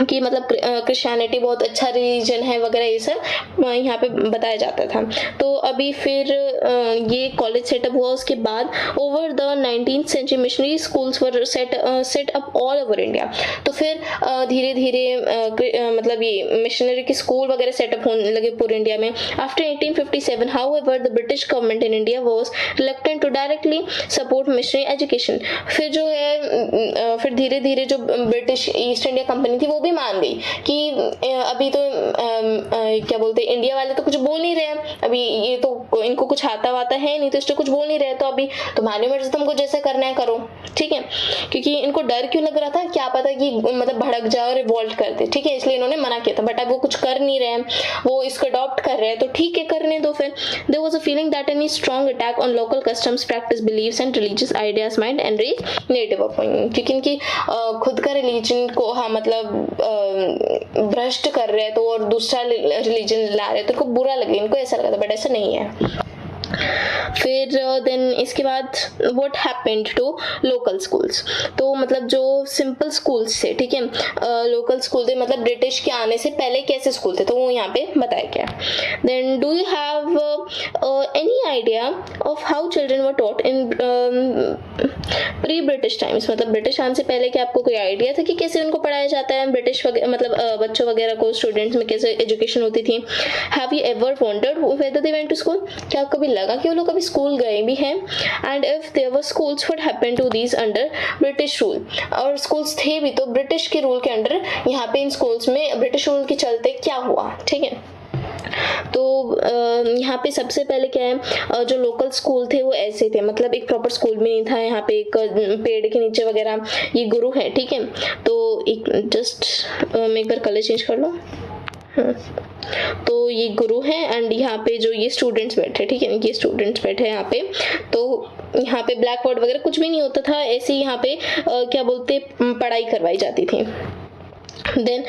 कि मतलब क्रिश्चियनिटी बहुत अच्छा रिलीजन है वगैरह, ये सब यहाँ पे बताया जाता था। तो अभी फिर ये कॉलेज सेटअप हुआ, उसके बाद over the 19th century missionary schools were set up all over India. तो फिर धीरे धीरे मतलब ये मिशनरी के स्कूल वगैरह सेटअप होने लगे पूरे इंडिया में। After 1857 however the British government in India was reluctant to directly support missionary education. फिर जो है फिर धीरे धीरे जो ब्रिटिश ईस्ट इंडिया कंपनी थी वो भी मान गई कि अभी तो क्या बोलते हैं, इंडिया वाले तो कुछ बोल नहीं रहे हैं, अभी ये तो इनको कुछ आता वाता है नहीं, तो इसलिए कुछ बोल नहीं रहे, तो अभी तुम्हारी मर्जी, तुमको जैसे करना है करो, ठीक है। क्योंकि इनको डर क्यों लग रहा था, क्या पता कि मतलब भड़क जाओ और रिवॉल्ट कर दे, ठीक है, इसलिए इन्होंने मना किया था। बट अब वो कुछ कर नहीं रहे हैं, वो इसको अडॉप्ट कर रहे हैं, तो ठीक है, करने दो। फिर there was a feeling that any strong attack on local customs, practice, beliefs and religious ideas might enrich native appointment. क्योंकि इनकी खुद का रिलीजन को मतलब भ्रष्ट कर रहे हैं तो और दूसरा रिलीजन ला रहे हैं, तो इनको बुरा लगे, इनको ऐसा लगा था, बट ऐसा नहीं है। फिर देन इसके बाद what happened to local schools, तो मतलब जो सिंपल स्कूल्स थे, ठीक है, लोकल स्कूल थे, मतलब ब्रिटिश के आने से पहले कैसे स्कूल थे, तो वो यहाँ पे बताया गया। Then do you have any idea of how children were taught in pre British times, मतलब ब्रिटिश आने से पहले क्या आपको कोई आइडिया था कि कैसे उनको पढ़ाया जाता है, ब्रिटिश मतलब बच्चों वगैरह को, स्टूडेंट्स में कैसे एजुकेशन होती थी। Have you ever wondered whether they went to school, क्या कभी लगा कि वो लोग कभी स्कूल गए भी हैं? And if there were schools what happened to these under British rule, और स्कूल्स थे भी तो ब्रिटिश के रूल के अंडर, यहाँ पे इन स्कूल्स में ब्रिटिश रूल के चलते क्या हुआ, ठीक है। तो यहाँ पे सबसे पहले क्या है, जो लोकल स्कूल थे वो ऐसे थे, मतलब एक प्रॉपर स्कूल भी नहीं था, यहाँ पे एक पेड़ के नीचे वगैरह ये गुरु है, ठीक है। तो एक जस्ट मैं एक बार कलर चेंज कर लो, तो ये गुरु है एंड यहाँ पे जो ये स्टूडेंट्स बैठे, ठीक है, ये स्टूडेंट्स बैठे यहाँ पे। तो यहाँ पे ब्लैक बोर्ड वगैरह कुछ भी नहीं होता था, ऐसे ही यहाँ पे क्या बोलते पढ़ाई करवाई जाती थी। Then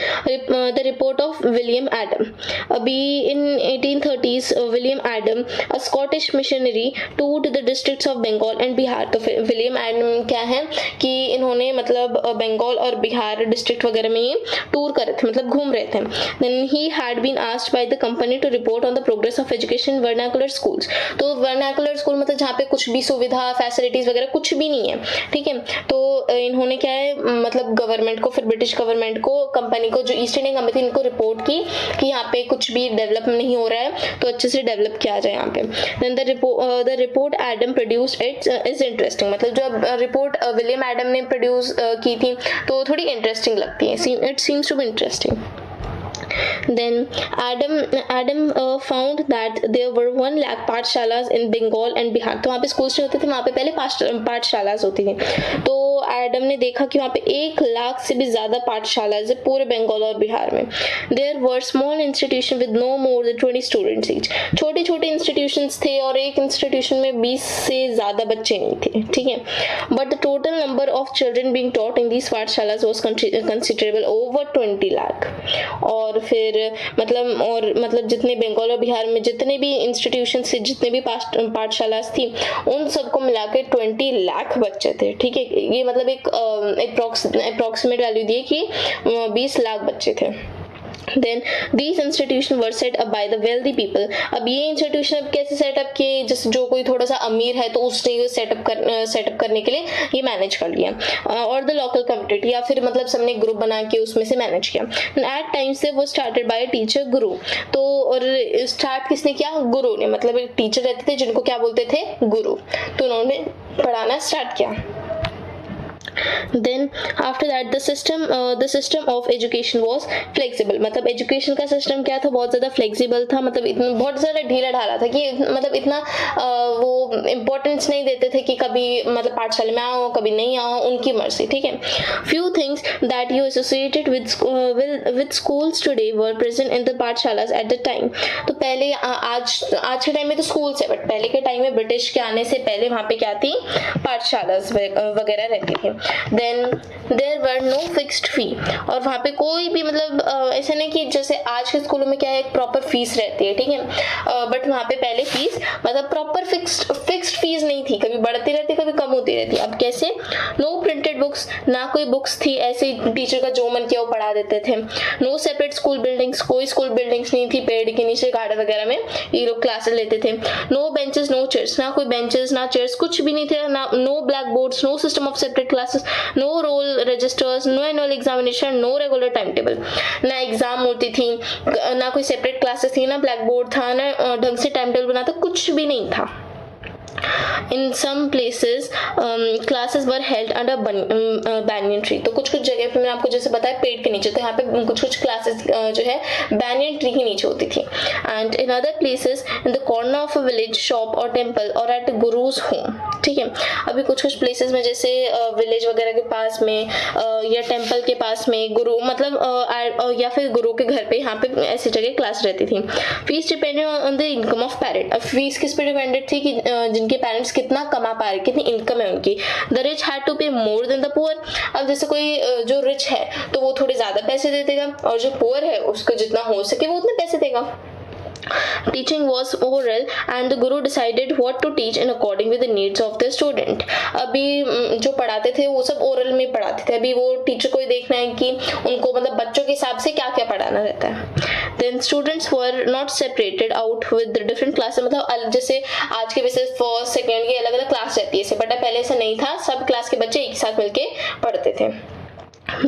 the report of William Adam. अभी in 1830s William Adam, a Scottish missionary, toured the districts of Bengal and Bihar. तो फिर विलियम एडम क्या है कि इन्होंने मतलब बंगाल और बिहार डिस्ट्रिक्ट वगैरह में ये टूर कर रहे थे, मतलब घूम रहे थे। Then he had been asked by the company to report on the progress of education in vernacular schools. तो vernacular school मतलब जहाँ पे कुछ भी सुविधा फैसिलिटीज वगैरह कुछ भी नहीं है, ठीक है। तो इन्होंने क्या है मतलब गवर्नमेंट को, फिर ब्रिटिश गवर्नमेंट को, कंपनी को, जो ईस्ट इंडिया कंपनी थी, इनको रिपोर्ट की कि यहाँ पे कुछ भी डेवलप नहीं हो रहा है, तो अच्छे से डेवलप किया जाए यहाँ पे। Then the report Adam produced it is interesting, मतलब जो रिपोर्ट विलियम एडम ने प्रोड्यूस की थी तो थोड़ी इंटरेस्टिंग लगती है, it seems to be interesting. Then Adam found that there were 1 lakh pathshalas in Bengal and Bihar. तो वहाँ पे स्कूल्स होते थे, वहाँ पे पहले पाठशालास होती थी। तो एडम ने देखा कि वहाँ पे 1 लाख से भी ज्यादा पाठशालास है पूरे बंगाल और बिहार में। There were small institutions with no more than 20 students each. छोटे छोटे इंस्टीट्यूशंस थे और एक इंस्टीट्यूशन में 20 से ज्यादा बच्चे नहीं थे, ठीक है। But the total number of children being taught in these पाठशालास was considerable, over 20 lakh. और फिर मतलब जितने बंगाल और बिहार में जितने भी इंस्टीट्यूशन से, जितने भी पाठशालास थी, उन सबको मिला के 20 लाख बच्चे थे, ठीक है। ये मतलब एक अप्रोक्सीमेट वैल्यू दी कि 20 लाख बच्चे थे। Then these institutions were set up by the wealthy people. अब ये इंस्टीट्यूशन अब कैसे सेटअप किए, जैसे जो कोई थोड़ा सा अमीर है तो उसने सेटअप करने के लिए ये मैनेज कर लिया, और द लोकल कम्युनिटी, या फिर मतलब सबने ग्रुप बना के उसमें से मैनेज किया. एट टाइम्स से वो स्टार्टेड बाय टीचर गुरु. तो और स्टार्ट किसने किया? गुरु ने. मतलब एक टीचर रहते थे जिनको क्या बोलते थे? गुरु. तो उन्होंने पढ़ाना स्टार्ट किया. Then after that the system of education was flexible. मतलब एजुकेशन का सिस्टम क्या था? बहुत ज़्यादा फ्लेक्सिबल था. मतलब इतना बहुत ज़्यादा ढीला ढाला था कि मतलब इतना वो इम्पोर्टेंस नहीं देते थे कि कभी मतलब पाठशाला में आओ कभी नहीं आओ, उनकी मर्जी. ठीक है. Few things that you associated with schools today were present in the पाठशालास at the time. तो पहले आज के टाइम में तो स्कूल्स है, बट पहले के टाइम में ब्रिटिश के आने से पहले वहाँ पे क्या थी? पाठशालास वगैरह रहती थी. Then there were no fixed fee. और वहाँ पे कोई भी मतलब ऐसा नहीं कि जैसे आज के स्कूलों में क्या है, एक प्रॉपर फीस रहती है. ठीक है. बट वहाँ पे पहले फीस मतलब प्रॉपर फिक्स्ड फीस नहीं थी, कभी बढ़ती रहती कभी कम होती रहती. अब कैसे? नो प्रिंटेड बुक्स, ना कोई बुक्स थी, ऐसे टीचर का जो मन किया वो पढ़ा देते थे. नो सेपरेट स्कूल बिल्डिंग्स, कोई स्कूल बिल्डिंग्स नहीं थी, पेड़ के नीचे गार्डन वगैरह में ये लोग क्लासेस लेते थे. नो बेंचेस नो चेयर्स, ना कोई बेंचेस ना चेयर्स, कुछ भी नहीं थे. ना no black boards, no system of separate classes, no roll registers, no annual examination, no regular time table. ना एग्जाम होती थी, ना कोई सेपरेट क्लासेस थी, ना ब्लैक बोर्ड था, ना ढंग से टाइम टेबल बना था, कुछ भी नहीं था. In some places classes were held under banyan tree. तो कुछ जगह पे मैंने आपको जैसे बताया पेड़ के नीचे, तो यहाँ पे कुछ क्लासेस जो है banyan tree के नीचे होती थी. And in other places in the corner of a village shop or temple or at a guru's home. ठीक है. अभी कुछ प्लेसेस में जैसे विलेज वगैरह के पास में या टेम्पल के पास में गुरु मतलब या फिर गुरु के घर पे, यहाँ पे ऐसी जगह क्लास रहती थी. Fees depended on the income of parent. अब फीस किस पे डिपेंडेड थी? कि जिनके पेरेंट्स कितना कमा पा रहे, कितनी इनकम है उनकी. द रिच हैड टू पे मोर देन द पुअर. अब जैसे कोई जो रिच है तो वो थोड़े ज्यादा पैसे दे देगा, और जो पुअर है उसको जितना हो सके वो उतने पैसे देगा. Teaching was oral and the guru decided what to teach in according with the needs of the student. अभी जो पढ़ाते थे वो सब ओरल में पढ़ाते थे. अभी वो टीचर को ही देखना है कि उनको मतलब बच्चों के हिसाब से क्या क्या पढ़ाना रहता है. Then students were not separated out with the different classes. मतलब जैसे आज के वैसे फर्स्ट सेकेंड की अलग अलग क्लास रहती है, बट पहले ऐसा नहीं था. सब क्लास के बच्चे एक साथ मिलके पढ़ते थे.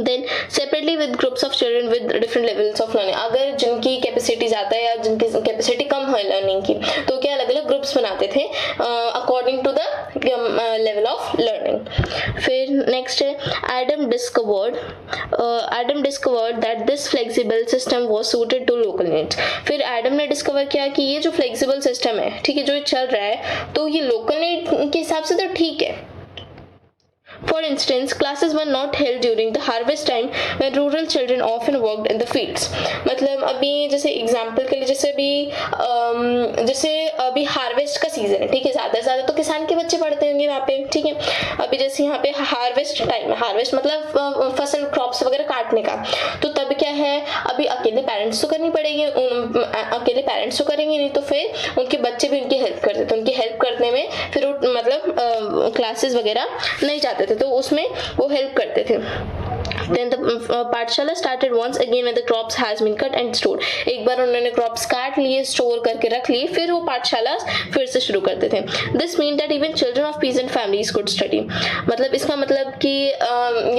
Then separately with groups of children with different levels of learning. अगर जिनकी कैपेसिटी ज़्यादा है या जिनकी कैपेसिटी कम है लर्निंग की, तो क्या अलग अलग ग्रुप्स बनाते थे according to the level of learning. फिर नेक्स्ट है Adam discovered that this flexible system was suited to local needs. फिर एडम ने डिस्कवर किया कि ये जो फ्लेक्सिबल सिस्टम है, ठीक है, जो चल रहा है, तो ये लोकल नीड के हिसाब से तो ठीक है. For instance, classes were not held during the harvest time when rural children often worked in the fields. मतलब अभी जैसे एग्जाम्पल के लिए जैसे अभी हार्वेस्ट का सीजन है, ठीक है, ज़्यादा से ज़्यादा तो किसान के बच्चे पढ़ते होंगे वहाँ पे. ठीक है. अभी जैसे यहाँ पे हार्वेस्ट टाइम है, हार्वेस्ट मतलब फसल क्रॉप्स वगैरह काटने का, तो तब क्या है, अभी अकेले पेरेंट्स तो करनी पड़ेगी. अकेले पेरेंट्स तो करेंगे नहीं, तो फिर उनके बच्चे भी उनकी हेल्प करते थे. उनकी हेल्प करने में फिर मतलब क्लासेस वगैरह नहीं जाते थे, तो उसमें वो हेल्प करते थे. Then the पाठशाला started once again when the crops has been cut and stored. एक बार उन्होंने क्रॉप्स काट लिए, स्टोर करके रख लिए, फिर वो पाठशाला फिर से शुरू करते थे. This means that even children of peasant families could study. मतलब इसका मतलब कि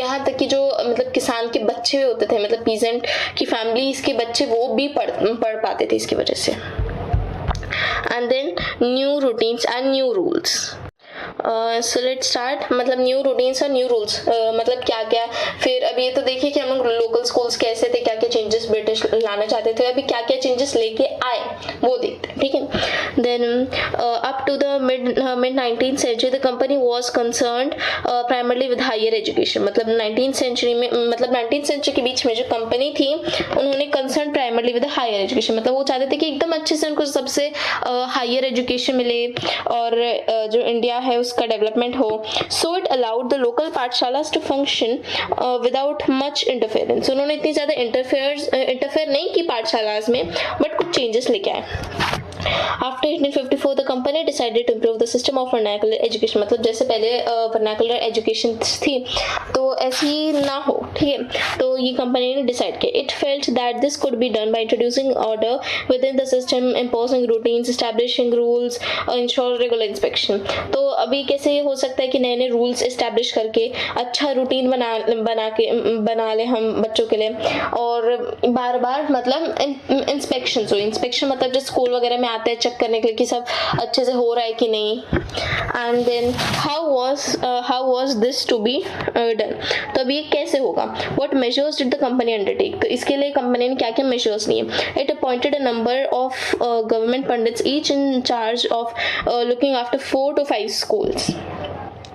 यहाँ तक कि जो मतलब किसान के बच्चे होते थे, मतलब पीजेंट की फैमिलीज के बच्चे, वो भी पढ़ पाते थे इसकी वजह से. And then new routines and new rules. So let's start. मतलब न्यू रूटीन्स और न्यू रूल्स मतलब क्या क्या. फिर अभी ये तो देखिए कि हम लोग लोकल स्कूल्स कैसे थे, क्या क्या चेंजेस ब्रिटिश लाना चाहते थे, अभी क्या क्या चेंजेस लेके आए वो देखते हैं. ठीक है. Then up to the mid 19th century the company was concerned primarily with higher education. मतलब 19th सेंचुरी में, मतलब 19th सेंचुरी के बीच में जो कंपनी थी, उन्होंने concern primarily with higher education. मतलब वो चाहते थे कि एकदम अच्छे से उनको सबसे हायर एजुकेशन मिले और जो इंडिया है उसका डेवलपमेंट हो. So it allowed the local pathshalas to function without much interference. उन्होंने इतनी ज़्यादा इंटरफेयर नहीं की पाठशालास में, बट कुछ चेंजेस लेके आए. After 1854 the company decided to improve the system of vernacular education, मतलब जैसे पहले वर्नाकुलर एजुकेशन थी तो ऐसी ना हो, ठीक है, तो ये कंपनी ने डिसाइड किया. It felt that this could be done by introducing order with in the system, imposing routines, establishing rules, ensure regular inspection. तो अभी कैसे ये हो सकता है कि नए नए रूल्स एस्टैब्लिश करके अच्छा रूटीन बना ले हम बच्चों के लिए, और बार बार मतलब इंस्पेक्शन. सो इंस्पेक्शन मतलब जो स्कूल वगैरह में आते हैं चेक करने के लिए कि सब अच्छे से हो रहा है कि नहीं. And then how was this to be done, तो अब ये कैसे होगा. What measures did the company undertake, तो इसके लिए कंपनी ने क्या क्या मेजर्स लिए. It appointed a number of government pandits each in charge of looking after 4 to 5 schools.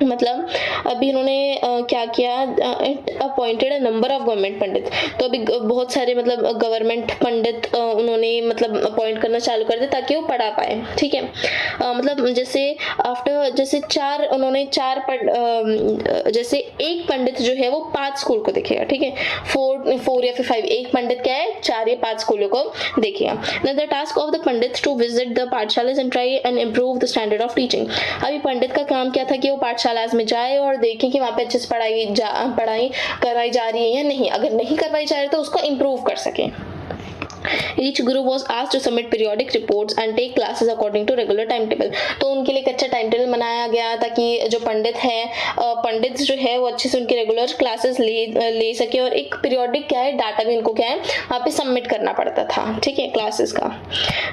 मतलब अभी इन्होंने क्या किया, it appointed a number of government pandit, तो अभी बहुत सारे मतलब गवर्नमेंट पंडित उन्होंने मतलब अपॉइंट करना चालू कर दिया ताकि वो पढ़ा पाए, ठीक है. मतलब जैसे आफ्टर जैसे जैसे एक पंडित जो है वो 5 स्कूल को देखेगा, ठीक है, 4 या फिर 5, एक पंडित क्या है 4 या 5 स्कूलों को देखेगा. The task of the pandit to visit the pathshalas and try and improve the standard of teaching. अभी पंडित का काम क्या था कि वो पाठशाला में जाए और देखें कि वहाँ पे अच्छे से पढ़ाई करवाई जा रही है या नहीं. अगर नहीं करवाई जा रही तो उसको इम्प्रूव कर सकें. Each group was asked to submit periodic reports and take classes according to regular timetable. तो उनके लिए एक अच्छा टाइम टेबल बनाया गया ताकि जो पंडित जो है वो अच्छे से उनके रेगुलर क्लासेस ले सके, और एक पीरियोडिक क्या है डाटा भी उनको क्या है वहाँ पे सबमिट करना पड़ता था, ठीक है, क्लासेस का.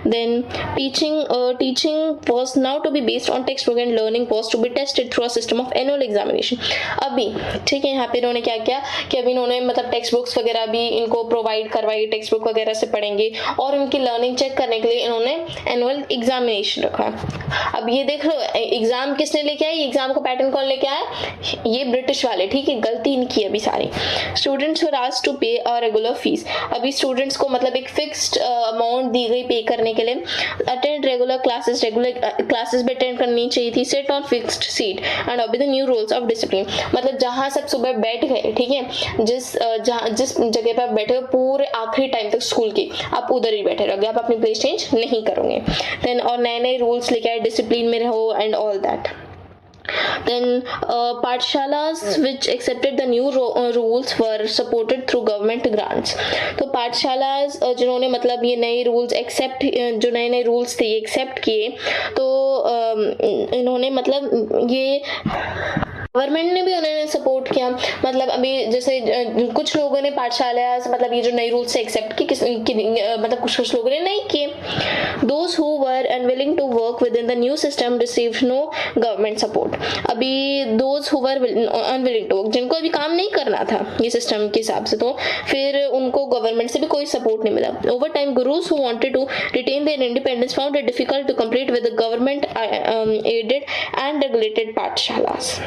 Then teaching was now to be based on textbook and learning was to be tested through a system of annual examination. अभी ठीक है, यहाँ पे इन्होंने क्या किया कि अभी इन्होंने मतलब टेक्स्ट बुक्स वगैरह भी इनको प्रोवाइड करवाई, टेक्स्ट बुक वगैरह से पढ़ेंगे, और उनकी लर्निंग चेक करने के लिए इन्होंने एनुअल एग्जामिनेशन रखा. अब ये देख लो एग्जाम किसने लेके आया, एग्जाम का पैटर्न कौन लेके आया, ये ब्रिटिश वाले, ठीक है, गलती इनकी अभी सारी. स्टूडेंट्स वर आस्क्ड टू पे अ रेगुलर फीस. अभी स्टूडेंट्स को मतलब एक फिक्स्ड अमाउंट दी गई पे करने के लिए. अटेंड रेगुलर क्लासेस भी अटेंड करनी चाहिए थी. Sit on fixed seat and obey the new rules of discipline. मतलब जहां सब सुबह बैठ गए, ठीक है, जिस जगह पर आप बैठे हो पूरे आखिरी टाइम तक स्कूल की, आप उधर ही बैठे रहोगे, आप अपनी प्लेस चेंज नहीं करोगे. देन और नए नए रूल्स लेके आए, डिसिप्लिन में रहो and all that. Then pathshalas which accepted the new rules were supported through government grants. तो पाठशालास जिन्होंने मतलब ये नए रूल्स जो नए रूल्स थे ये एक्सेप्ट किए, तो इन्होंने मतलब ये गवर्नमेंट ने भी उन्होंने सपोर्ट किया. मतलब अभी जैसे कुछ लोगों ने पाठशाला मतलब ये जो नए रूल्स से एक्सेप्ट किए, मतलब कुछ लोगों ने नहीं किए. Those who were unwilling to work within the new system received no government support. अभी those who were unwilling to work, जिनको अभी काम नहीं करना था ये सिस्टम के हिसाब से, तो फिर उनको गवर्नमेंट से भी कोई सपोर्ट नहीं मिला. Over time, gurus who wanted to retain their independence found it difficult to compete with the government aided and regulated पाठशालास.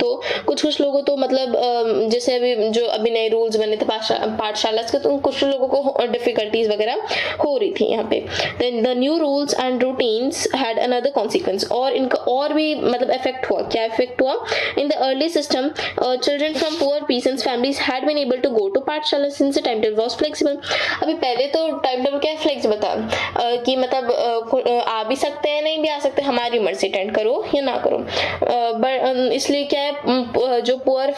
तो कुछ लोगों तो मतलब जैसे अभी नए रूल्स बने थे पाठशाला के, तो कुछ लोगों को डिफिकल्टीज वगैरह हो रही थी यहाँ पे. Then the new rules and routines had another consequence, और इनका और भी मतलब इफेक्ट हुआ. क्या इफेक्ट हुआ? In the early system children from poor peasants families had been able to go to pathshala since the time table was flexible. अभी पहले तो टाइम टेबल क्या फ्लेक्सिबल था कि मतलब आ भी सकते हैं नहीं भी आ सकते, हमारी मर्जी, अटेंड करो या ना करो. बट इसलिए क्या है जो पुअर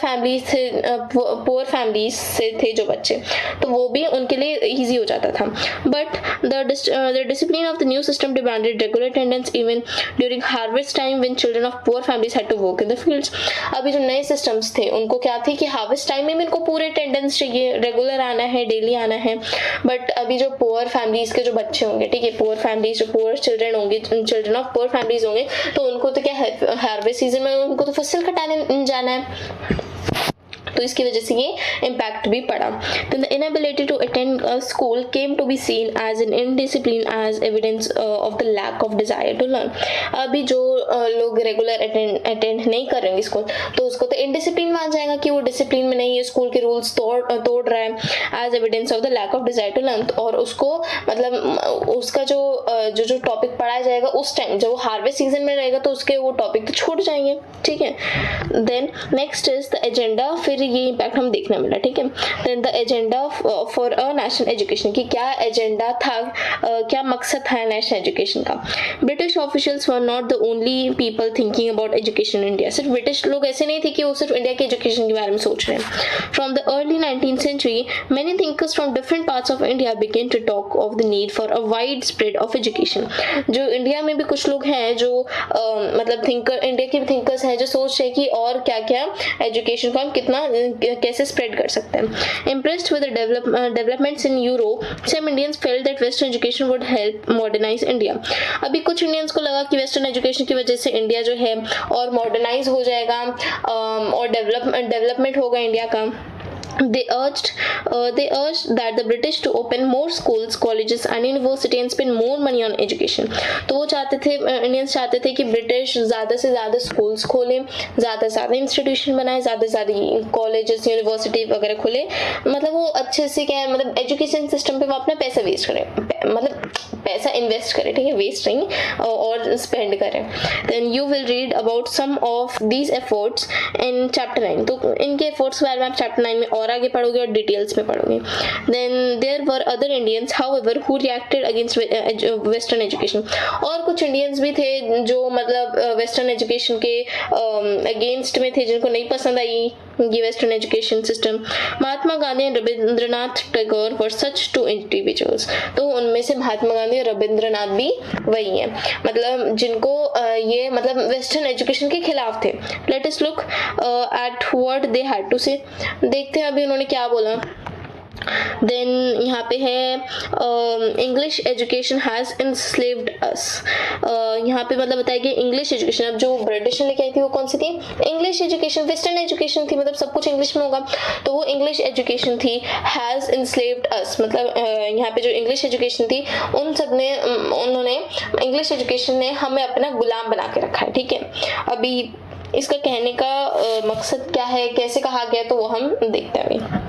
फैमिलीज से थे जो बच्चे, तो वो भी उनके लिए इजी हो जाता था. But the discipline of the new system demanded regular attendance even during harvest time when children of poor families had to work in the fields. अभी जो नए सिस्टम्स थे उनको क्या थी कि हार्वेस्ट टाइम में भी इनको पूरे अटेंडेंस चाहिए, रेगुलर आना है, डेली आना है. बट अभी जो पुअर फैमिलीज के जो बच्चे होंगे, ठीक है, पुअर फैमिलीज जो पुअर चिल्ड्रन होंगे, चिल्ड्रन ऑफ पुअर फैमिलीज होंगे, तो उनको तो क्या हार्वेस्ट सीजन में उनको तो फसल कटाने जाना है, तो इसकी वजह से ये इम्पैक्ट भी पड़ा. Then the inability to attend school came to be seen as an indiscipline as evidence of the lack of desire to learn. अभी जो लोग रेगुलर अटेंड नहीं करेंगे स्कूल, तो उसको तो इनडिसिप्लिन मान जाएगा कि वो डिसिप्लिन में नहीं है, स्कूल के रूल्स तोड़ रहा है, as evidence of the lack of desire to learn. और उसको मतलब उसका जो टॉपिक पढ़ाया जाएगा उस टाइम जब वो हार्वेस्ट सीजन में रहेगा, तो उसके वो टॉपिक तो छूट जाएंगे, ठीक है. Then next is the agenda. फिर फिर ये इम्पैक्ट हम देखने मिला, ठीक है। Then the agenda for a national education, कि क्या एजेंडा था, क्या मकसद था नेशनल एजुकेशन का। British officials were not the only people thinking about education in India, सिर्फ ब्रिटिश लोग ऐसे नहीं थे कि वो सिर्फ इंडिया के एजुकेशन के बारे में सोच रहे हैं। From the early 19th century many thinkers from different parts of India began to talk of the need for a wide spread of education। जो इंडिया में भी कुछ लोग हैं जो मतलब इंडिया के थिंकर्स हैं जो सोच रहे हैं कि और क्या क्या एजुकेशन को हम कितना कैसे स्प्रेड कर सकते हैं। Impressed with the developments in Europe, some Indians felt that western education would help modernize India. अभी कुछ इंडियंस को लगा कि वेस्टर्न एजुकेशन की वजह से इंडिया जो है और मॉडर्नाइज हो जाएगा और डेवलपमेंट होगा इंडिया का। They urged that the British to open more schools, colleges and university and spend more money on education। तो वो चाहते थे, इंडियंस चाहते थे कि ब्रिटिश ज़्यादा से ज़्यादा स्कूल्स खोले, ज़्यादा से ज़्यादा इंस्टीट्यूशन बनाए, ज़्यादा से ज़्यादा कॉलेजेस यूनिवर्सिटी वगैरह खोले। मतलब वो अच्छे से क्या है, मतलब एजुकेशन सिस्टम पे वो अपना पैसा वेस्ट करें, मतलब पैसा इन्वेस्ट करें, ठीक है, वेस्ट नहीं, और स्पेंड करें। Then you will read about some of these efforts in chapter 9। तो इनके एफर्ट्स के बारे में आप चैप्टर 9 में और आगे पढ़ोगे और डिटेल्स में पढ़ोगे। Then there were other Indians however who reacted against western education. और कुछ इंडियंस भी थे जो मतलब वेस्टर्न एजुकेशन के अगेंस्ट में थे, जिनको नहीं पसंद आई ये western education system. Mahatma Gandhi and Rabindranath Tagore were such two individuals. तो उनमें से महात्मा गांधी और रविंद्रनाथ भी वही हैं, मतलब जिनको ये मतलब वेस्टर्न एजुकेशन के खिलाफ थे। Let us look at what they had to say. देखते हैं अभी उन्होंने क्या बोला। देन यहाँ पे है इंग्लिश एजुकेशन हैज इंस्लेव्ड अस। यहाँ पे मतलब बताया कि इंग्लिश एजुकेशन, अब जो ब्रिटिश ने लेके आई थी वो कौन सी थी, इंग्लिश एजुकेशन, वेस्टर्न एजुकेशन थी, मतलब सब कुछ इंग्लिश में होगा, तो वो इंग्लिश एजुकेशन थी। हैज इंस्लेव्ड अस मतलब यहाँ पे जो इंग्लिश एजुकेशन थी उन सब ने, उन्होंने इंग्लिश एजुकेशन ने हमें अपना गुलाम बना के रखा है, ठीक है। अभी इसका कहने का मकसद क्या है, कैसे कहा गया, तो वो हम देखते हैं अभी।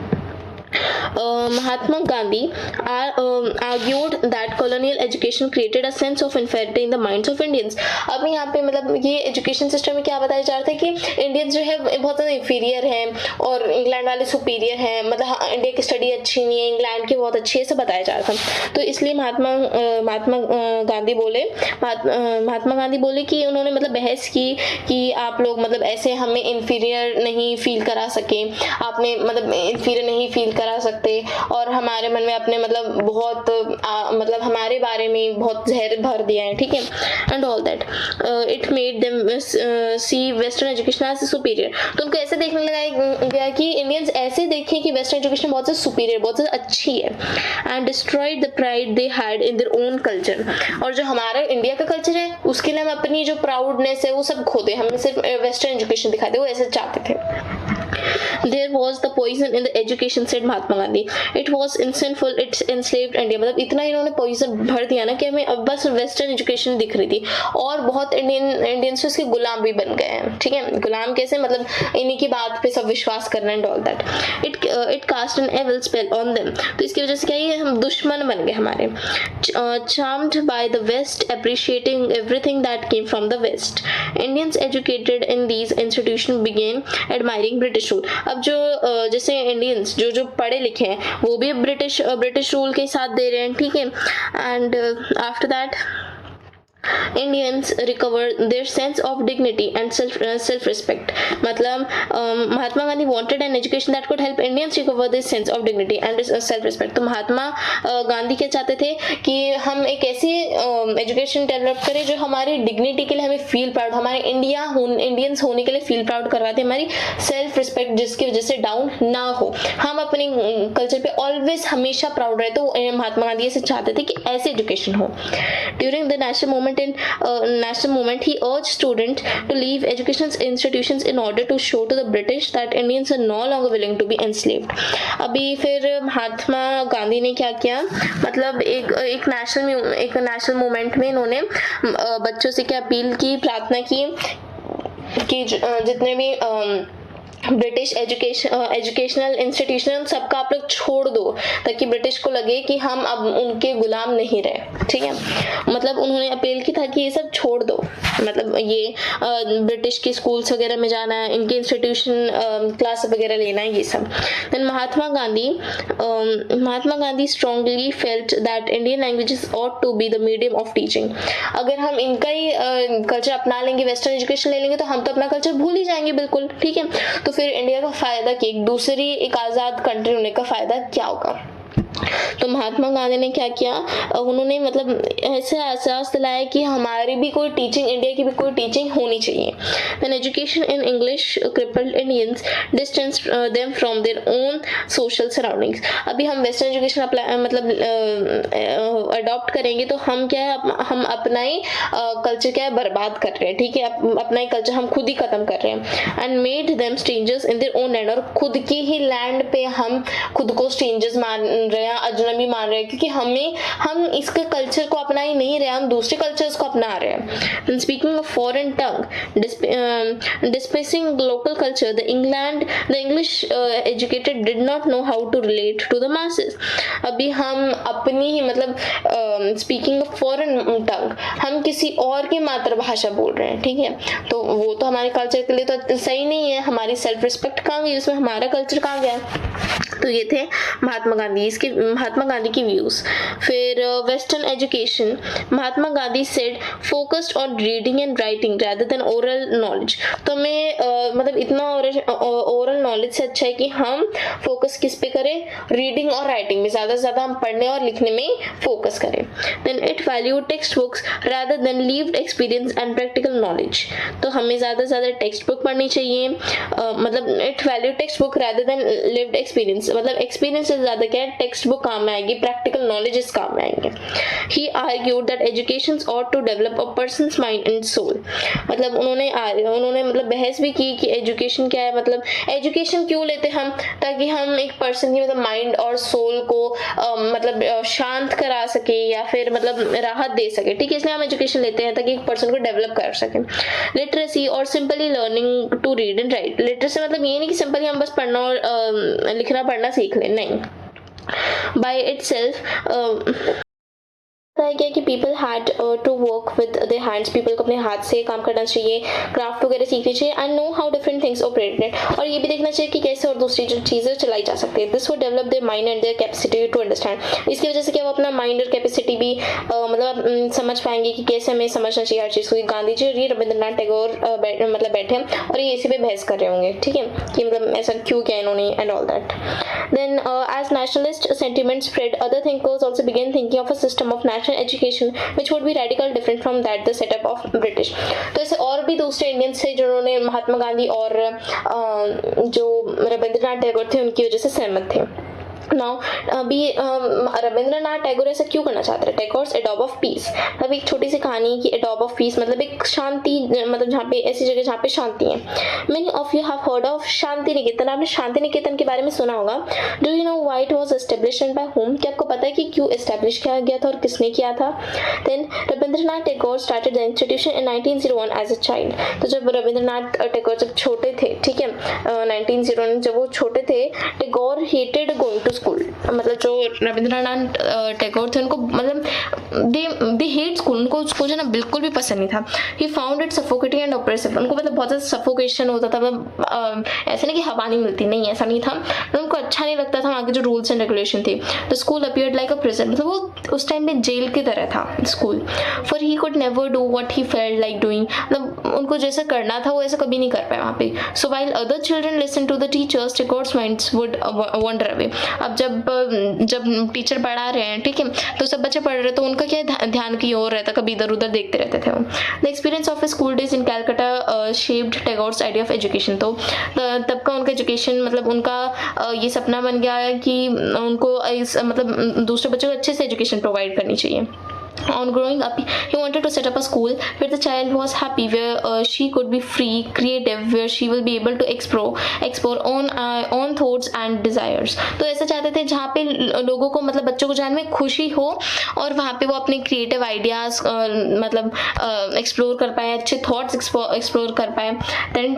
Mahatma Gandhi argued that colonial education created a sense of inferiority in the minds of Indians। अब यहाँ पे मतलब ये एजुकेशन सिस्टम में क्या बताया जा रहा था कि इंडियंस जो है बहुत ज़्यादा इंफीरियर हैं और इंग्लैंड वाले सुपीरियर हैं, मतलब इंडिया की स्टडी अच्छी नहीं है, इंग्लैंड की बहुत अच्छी है, ऐसा बताया जा रहा था। तो इसलिए महात्मा गांधी बोले कि उन्होंने मतलब बहस की कि आप लोग मतलब ऐसे हमें इंफीरियर नहीं फील करा सके, आपने मतलब इंफीरियर नहीं फील करा सकते और हमारे मन में अपने मतलब बहुत मतलब हमारे बारे में बहुत जहर भर दिया है, ठीक है, and all that. It made them see western education as superior. तो उनको ऐसे देखने लगा गया कि इंडियंस ऐसे देखें कि वेस्टर्न एजुकेशन बहुत ज़्यादा सुपीरियर, बहुत ज़्यादा अच्छी है। And destroyed the pride they had in their own culture. और जो हमारा इंडिया का कल्चर है उसके लिए हम अपनी जो प्राउडनेस है वो सब खो दे, हमें सिर्फ वेस्टर्न एजुकेशन दिखा दे, वो ऐसे चाहते थे। There was the poison in the education, said Mahatma Gandhi. It was sinful, it enslaved India। मतलब इतना इन्होंने पॉइजन भर दिया ना कि हमें अब बस वेस्टर्न एजुकेशन दिख रही थी और बहुत इंडियंस उसके गुलाम भी बन गए हैं, ठीक है। गुलाम कैसे, मतलब इन्हीं की बात पे सब विश्वास करना and all that. It cast an evil spell on them. तो इसकी वजह से क्या है, हम दुश्मन बन गए हमारे। Charmed by the West, appreciating everything that came from the West, Indians educated in these institutions began admiring British rule। अब जो जैसे इंडियंस जो पढ़े लिखे हैं वो भी ब्रिटिश रूल के साथ दे रहे हैं, ठीक है। And after that Indians recover their sense of dignity and self-respect। मतलब Mahatma Gandhi wanted an education that could help Indians recover this sense of dignity and self-respect। तो महात्मा गांधी क्या चाहते थे कि हम एक ऐसी एजुकेशन डेवलप करें जो हमारी डिग्निटी के लिए हमें फील प्राउड, हमारे इंडियंस होने के लिए फील प्राउड करवाते, हमारी सेल्फ रिस्पेक्ट जिसकी वजह से डाउन ना हो, हम अपने कल्चर पे ऑलवेज हमेशा प्राउड रहे। तो महात्मा गांधी ऐसे चाहते थे कि ऐसी एजुकेशन हो। During the national movement he urged students to leave educational institutions in order to show to the British that Indians are no longer willing to be enslaved। अभी फिर महात्मा गांधी ने क्या किया, मतलब एक नेशनल मूवमेंट में इन्होंने बच्चों से क्या अपील की, प्रार्थना की कि जितने भी ब्रिटिश एजुकेशनल इंस्टीट्यूशन सबका आप लोग छोड़ दो, ताकि ब्रिटिश को लगे कि हम अब उनके गुलाम नहीं रहे, ठीक है। मतलब उन्होंने अपील की था कि ये सब छोड़ दो। मतलब ये ब्रिटिश के स्कूल्स वगैरह में जाना है, इनके इंस्टीट्यूशन क्लास वगैरह लेना है, ये सब. Then Mahatma Gandhi strongly felt that Indian languages ought to be the medium of teaching. अगर हम इनका ही कल्चर अपना लेंगे, वेस्टर्न एजुकेशन ले लेंगे, तो हम तो अपना कल्चर भूल ही जाएंगे बिल्कुल. ठीक है, तो फिर इंडिया का फायदा क्या, एक दूसरी एक आज़ाद कंट्री होने का फायदा क्या होगा. तो महात्मा गांधी ने क्या किया, उन्होंने मतलब ऐसे एहसास दिलाया कि हमारी भी कोई टीचिंग, इंडिया की भी कोई टीचिंग होनी चाहिए. When education in English crippled Indians, distanced them from their own social surroundings. अभी हम वेस्टर्न एजुकेशन मतलब अडॉप्ट करेंगे तो हम क्या है, हम अपना ही कल्चर क्या है बर्बाद कर रहे हैं. ठीक है, अपना ही कल्चर हम खुद ही खत्म कर रहे हैं. And made them strangers in their own land. और खुद की ही लैंड पे हम खुद को स्ट्रेंजर्स मान रहे हैं, अजनबी मान रहे हैं, क्योंकि हम इसके कल्चर को अपना ही नहीं रहे, हम दूसरे कल्चर्स को अपना रहे हैं. Speaking of foreign tongue, displacing local culture, the English educated did not know how to relate to the masses. अभी हम अपनी ही मतलब स्पीकिंग ऑफ फॉरेन टंग, हम किसी और की मातृभाषा बोल रहे हैं. ठीक है, तो वो तो हमारे कल्चर के लिए तो सही नहीं है. हमारी सेल्फ रिस्पेक्ट कहाँ गई, उसमें हमारा कल्चर कहाँ गया. तो ये थे महात्मा गांधी की व्यूज. फिर western education, Mahatma Gandhi said focused on reading and writing rather than oral knowledge. तो हमें मतलब इतना ओरल नॉलेज से अच्छा है कि हम फोकस किस पे करें, रीडिंग और राइटिंग में ज्यादा से ज्यादा हम पढ़ने और लिखने में फोकस करें. Then it value text books rather than lived experience and practical knowledge. तो हमें ज्यादा से ज्यादा टेक्स्ट बुक पढ़नी चाहिए, मतलब it value text book rather than lived experience. मतलब एक्सपीरियंस से ज्यादा क्या है, टेक्स्ट बुक काम में आएगी, प्रैक्टिकल नॉलेजेस काम में आएंगे. He argued that education ought to develop a person's mind and soul. मतलब उन्होंने मतलब बहस भी की कि एजुकेशन क्या है, मतलब एजुकेशन क्यों लेते हम, ताकि हम एक पर्सन की मतलब माइंड और सोल को मतलब शांत करा सके या फिर मतलब राहत दे सके. ठीक है, इसलिए हम एजुकेशन लेते हैं ताकि एक पर्सन को डेवलप कर सके. लिटरेसी और simply learning to read and write. Literacy मतलब ये नहीं कि सिंपली हम बस पढ़ना और लिखना पढ़ना सीख लें, नहीं. बाय इटसेल्फ है क्या कि people had to work with their hands. People को अपने हाथ से काम करना चाहिए, क्राफ्ट वगैरह सीखनी चाहिए. And know how different things operated. और ये भी देखना चाहिए कि कैसे और दूसरी जो चीज़ें चलाई जा सकती है. This would develop their mind and their capacity to understand. इसकी वजह से क्या वो अपना माइंड और कैपेसिटी भी मतलब समझ पाएंगे कि कैसे हमें समझना चाहिए हर चीज़ को. गांधी जी और ये रविंद्रनाथ टैगोर मतलब बैठे और ये इसी पे बहस कर रहे होंगे. ठीक है, कि मतलब ऐसा क्यों किया इन्होंने and all that. Then as nationalist sentiment spread, other thinkers also began thinking of a system of national education which would be radical different from that the setup of British. तो ऐसे और भी दूसरे इंडियंस थे जिन्होंने महात्मा गांधी और जो रविंद्रनाथ टैगोर थे उनकी वजह से सहमत थे. नाउ अभी रविंद्रनाथ टैगोर ऐसा क्यों करना चाहते हैं. Tagore's Adobe of peace. मतलब एक छोटी सी कहानी की एडॉब ऑफ पीस मतलब एक शांति, मतलब जहाँ पे ऐसी जगह जहाँ पे शांति है. Many of you have heard of Shanti Niketan. आपने शांति निकेतन के बारे में सुना होगा. Do you know why it was established by home. क्या आपको पता है कि क्यों एस्टेब्लिश किया गया था और किसने किया था. Then Rabindranath Tagore started the institution in 1901 as a child. तो जब रविंद्रनाथ टैगोर जब छोटे थे, ठीक है, 1901 जब वो छोटे थे, Tagore hated going to school. मतलब जो रविंद्रनाथ टैगोर थे उनको मतलब दे हेट स्कूल. उनको स्कूल जाना बिल्कुल भी पसंद नहीं था. He found it suffocating and oppressive. उनको मतलब बहुत ज़्यादा सफोकेशन होता था. मतलब ऐसे नहीं कि हवा नहीं मिलती, नहीं ऐसा नहीं था. उनको अच्छा नहीं लगता था वहाँ के जो रूल्स एंड रेगुलेशन थे. The school appeared like a prison. मतलब वो उस टाइम पे जेल की तरह था school. For he could never do what he felt like doing. मतलब उनको जैसा करना था वो ऐसा कभी नहीं कर पाए वहाँ पे. So while other children listen to the teachers, Tagore's minds would wander away. अब जब टीचर पढ़ा रहे हैं, ठीक है, तो सब बच्चे पढ़ रहे तो उनका क्या ध्यान की ओर रहता, कभी इधर उधर देखते रहते थे. The experience of school days in Calcutta shaped Tagore's idea of education. तो तब का उनका एजुकेशन मतलब उनका ये सपना बन गया कि उनको मतलब दूसरे बच्चों को अच्छे से एजुकेशन प्रोवाइड करनी चाहिए. On growing up, he wanted to set up a school where the child was happy, where she could be free, creative, where she will be able to explore own thoughts and desires. तो ऐसा चाहते थे जहाँ पे लोगों को मतलब बच्चों को जाने में खुशी हो और वहाँ पे वो अपने क्रिएटिव आइडियाज मतलब एक्सप्लोर कर पाए, अच्छे थॉट्स एक्सप्लोर कर पाए. Then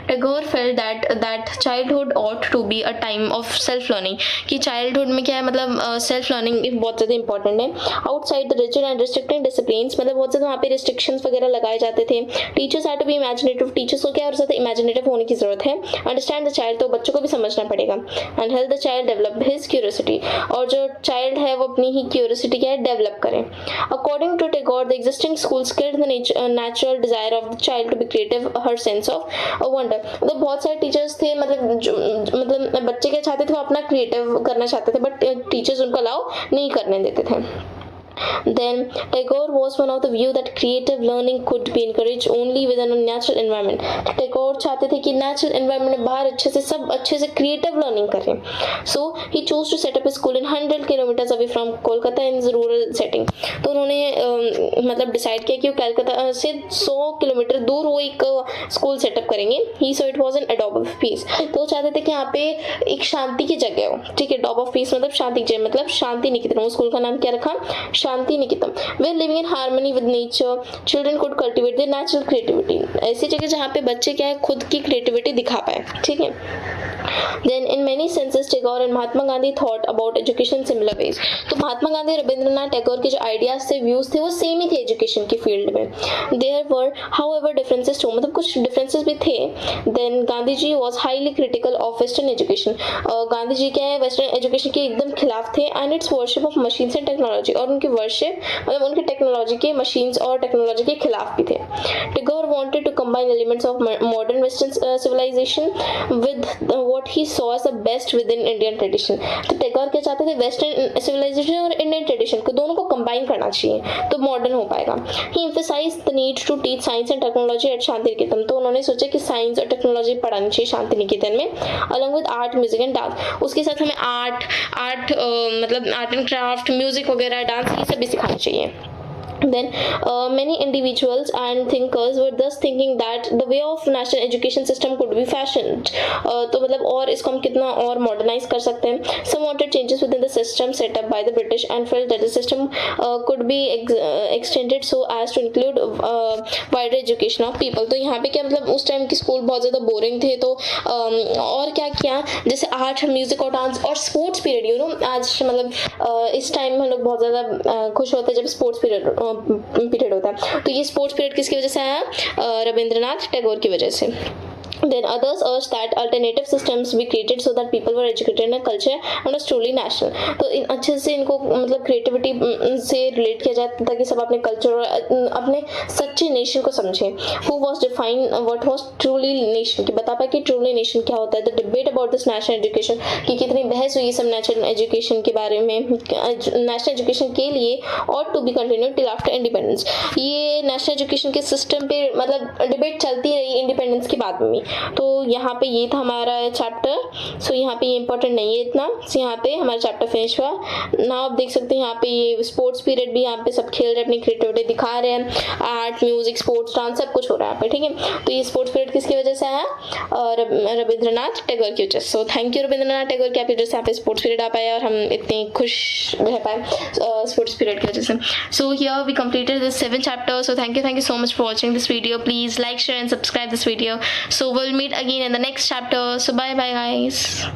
Tagore felt that childhood ought to be a time of self learning. कि childhood में क्या है मतलब self learning बहुत ज़्यादा important इंपॉर्टेंट है। Outside the rigid and restricting disciplines, मतलब बहुत ज़्यादा वहाँ पे रिस्ट्रिक्शंस वगैरह लगाए जाते थे। Teachers have to be imaginative, teachers को क्या और ज़्यादा इमेजिनेटिव होने की ज़रूरत है। अंडरस्टैंड द चाइल्ड, तो बच्चों को भी समझना पड़ेगा। And help the child develop his curiosity, और जो चाइल्ड है वो अपनी ही क्यूरियोसिटी क्या है डेवलप करें। According to Tagore the existing schools killed the natural desire of the child to be creative, her sense of wonder. मतलब बहुत सारे टीचर्स थे, मतलब बच्चे क्या चाहते थे, वो अपना क्रिएटिव करना चाहते थे, बट टीचर्स उनको अलाउ नहीं करने देते थे। Then Tagore was one of the view that creative learning could be encouraged only within a natural environment. Tagore चाहते थे कि natural environment में बाहर सब अच्छे से creative learning करें। So he chose to set up a school in 100 kilometers away from Kolkata in a rural setting. तो उन्होंने मतलब डिसाइड किया कि वो कलकत्ता से 100 किलोमीटर दूर वो एक स्कूल सेटअप करेंगे। He saw it was an adobe of peace. तो चाहते थे कि यहाँ पे एक शांति की जगह हो, ठीक है। adobe of peace मतलब शांति की जगह, मतलब शांति निकेतन। वो स्कूल का नाम क्या रखा, Shanti Niketan. Where living in harmony with nature, children could cultivate their natural creativity. ऐसी जगह जहाँ पे बच्चे क्या है खुद की क्रिएटिविटी दिखा पाए, ठीक है। Then in many senses Tagore and Mahatma Gandhi thought about education similar ways. तो महात्मा गांधी रविंद्रनाथ टैगोर के जो आइडियाज थे, व्यूज थे, वो सेम ही थे एजुकेशन की फील्ड में। There were however differences too, मतलब कुछ डिफरेंसेस भी थे। Then Gandhi ji was highly critical of Western education. Gandhi ji क्या है वेस्टर्न एजुकेशन के एकदम खिलाफ थे। And its worship of machines and technology, और उनकी वर्शिप मतलब उनकी टेक्नोलॉजी के मशीन्स और टेक्नोलॉजी के खिलाफ भी थे। Tagore wanted to combine elements of modern Western civilization with what he saw as the best within Indian tradition. तो टैगोर क्या चाहते थे, वेस्टर्न सिविलाइजेशन और इंडियन ट्रेडिशन को दोनों को कंबाइन करना चाहिए तो मॉडर्न हो पाएगा। He emphasized the need to teach science and technology at Shanti Niketan, तो उन्होंने सोचा कि साइंस और टेक्नोलॉजी पढ़ानी चाहिए शांति निकेतन में, along with art, music and dance। उसके साथ हमें मतलब आर्ट एंड क्राफ्ट, म्यूजिक वगैरह, डांस, ये सब भी सिखाना चाहिए। Then many individuals and thinkers were thus thinking that the way of national education system could be fashioned. तो मतलब और इसको हम कितना और मॉडर्नाइज कर सकते हैं। Some wanted changes within the system set up by the British and felt that the system could be extended so as to include wider education of people. तो यहाँ पे क्या मतलब उस टाइम की स्कूल बहुत ज़्यादा बोरिंग थे, तो और क्या किया, जैसे आर्ट, म्यूजिक और डांस और स्पोर्ट्स पीरियड, आज मतलब इस टाइम में हम लोग बहुत ज़्यादा खुश होते हैं जब स्पोर्ट्स पीरियड होता है। तो ये स्पोर्ट्स पीरियड किसकी वजह से आया, रविंद्रनाथ टैगोर की वजह से। Then others urged that alternative systems be created so that people were educated in a culture and was truly national. तो अच्छे से इनको मतलब क्रिएटिविटी से रिलेट किया जाए ताकि सब अपने कल्चर और अपने सच्चे नेशन को समझें। Who was define what was truly nation, कि बता पाए कि truly nation क्या होता है। The debate about this national education, कि कितनी बहस हुई सब नेशनल एजुकेशन के बारे में, नेशनल एजुकेशन के लिए, और to be continued till after independence. ये नेशनल एजुकेशन के सिस्टम पे मतलब डिबेट चलती रही इंडिपेंडेंस के बाद में। तो यहाँ पे ये था हमारा चैप्टर। सो यहाँ पे ये इंपॉर्टेंट नहीं है इतना। सो यहाँ पे हमारा चैप्टर फिनिश हुआ ना। आप देख सकते हैं यहाँ पे ये स्पोर्ट्स पीरियड भी, यहाँ पे सब खेल रहे, अपनी क्रिएटिविटी दिखा रहे हैं, आर्ट, म्यूजिक, स्पोर्ट्स, डांस सब कुछ हो रहा है यहाँ पे, ठीक है। तो ये स्पोर्ट्स पीरियड किसकी वजह से आया, रविंद्रनाथ टैगोर की वजह से। So thank you Rabindranath Tagore की वजह से यहाँ पे स्पोर्ट्स पीरियड आ पाया और हम इतने खुश रह पाए स्पोर्ट्स पीरियड की वजह से। So here we completed this 7th chapter. So thank you so much for watching this video. Please like, share and subscribe this video. So we'll meet again in the next chapter. So bye guys.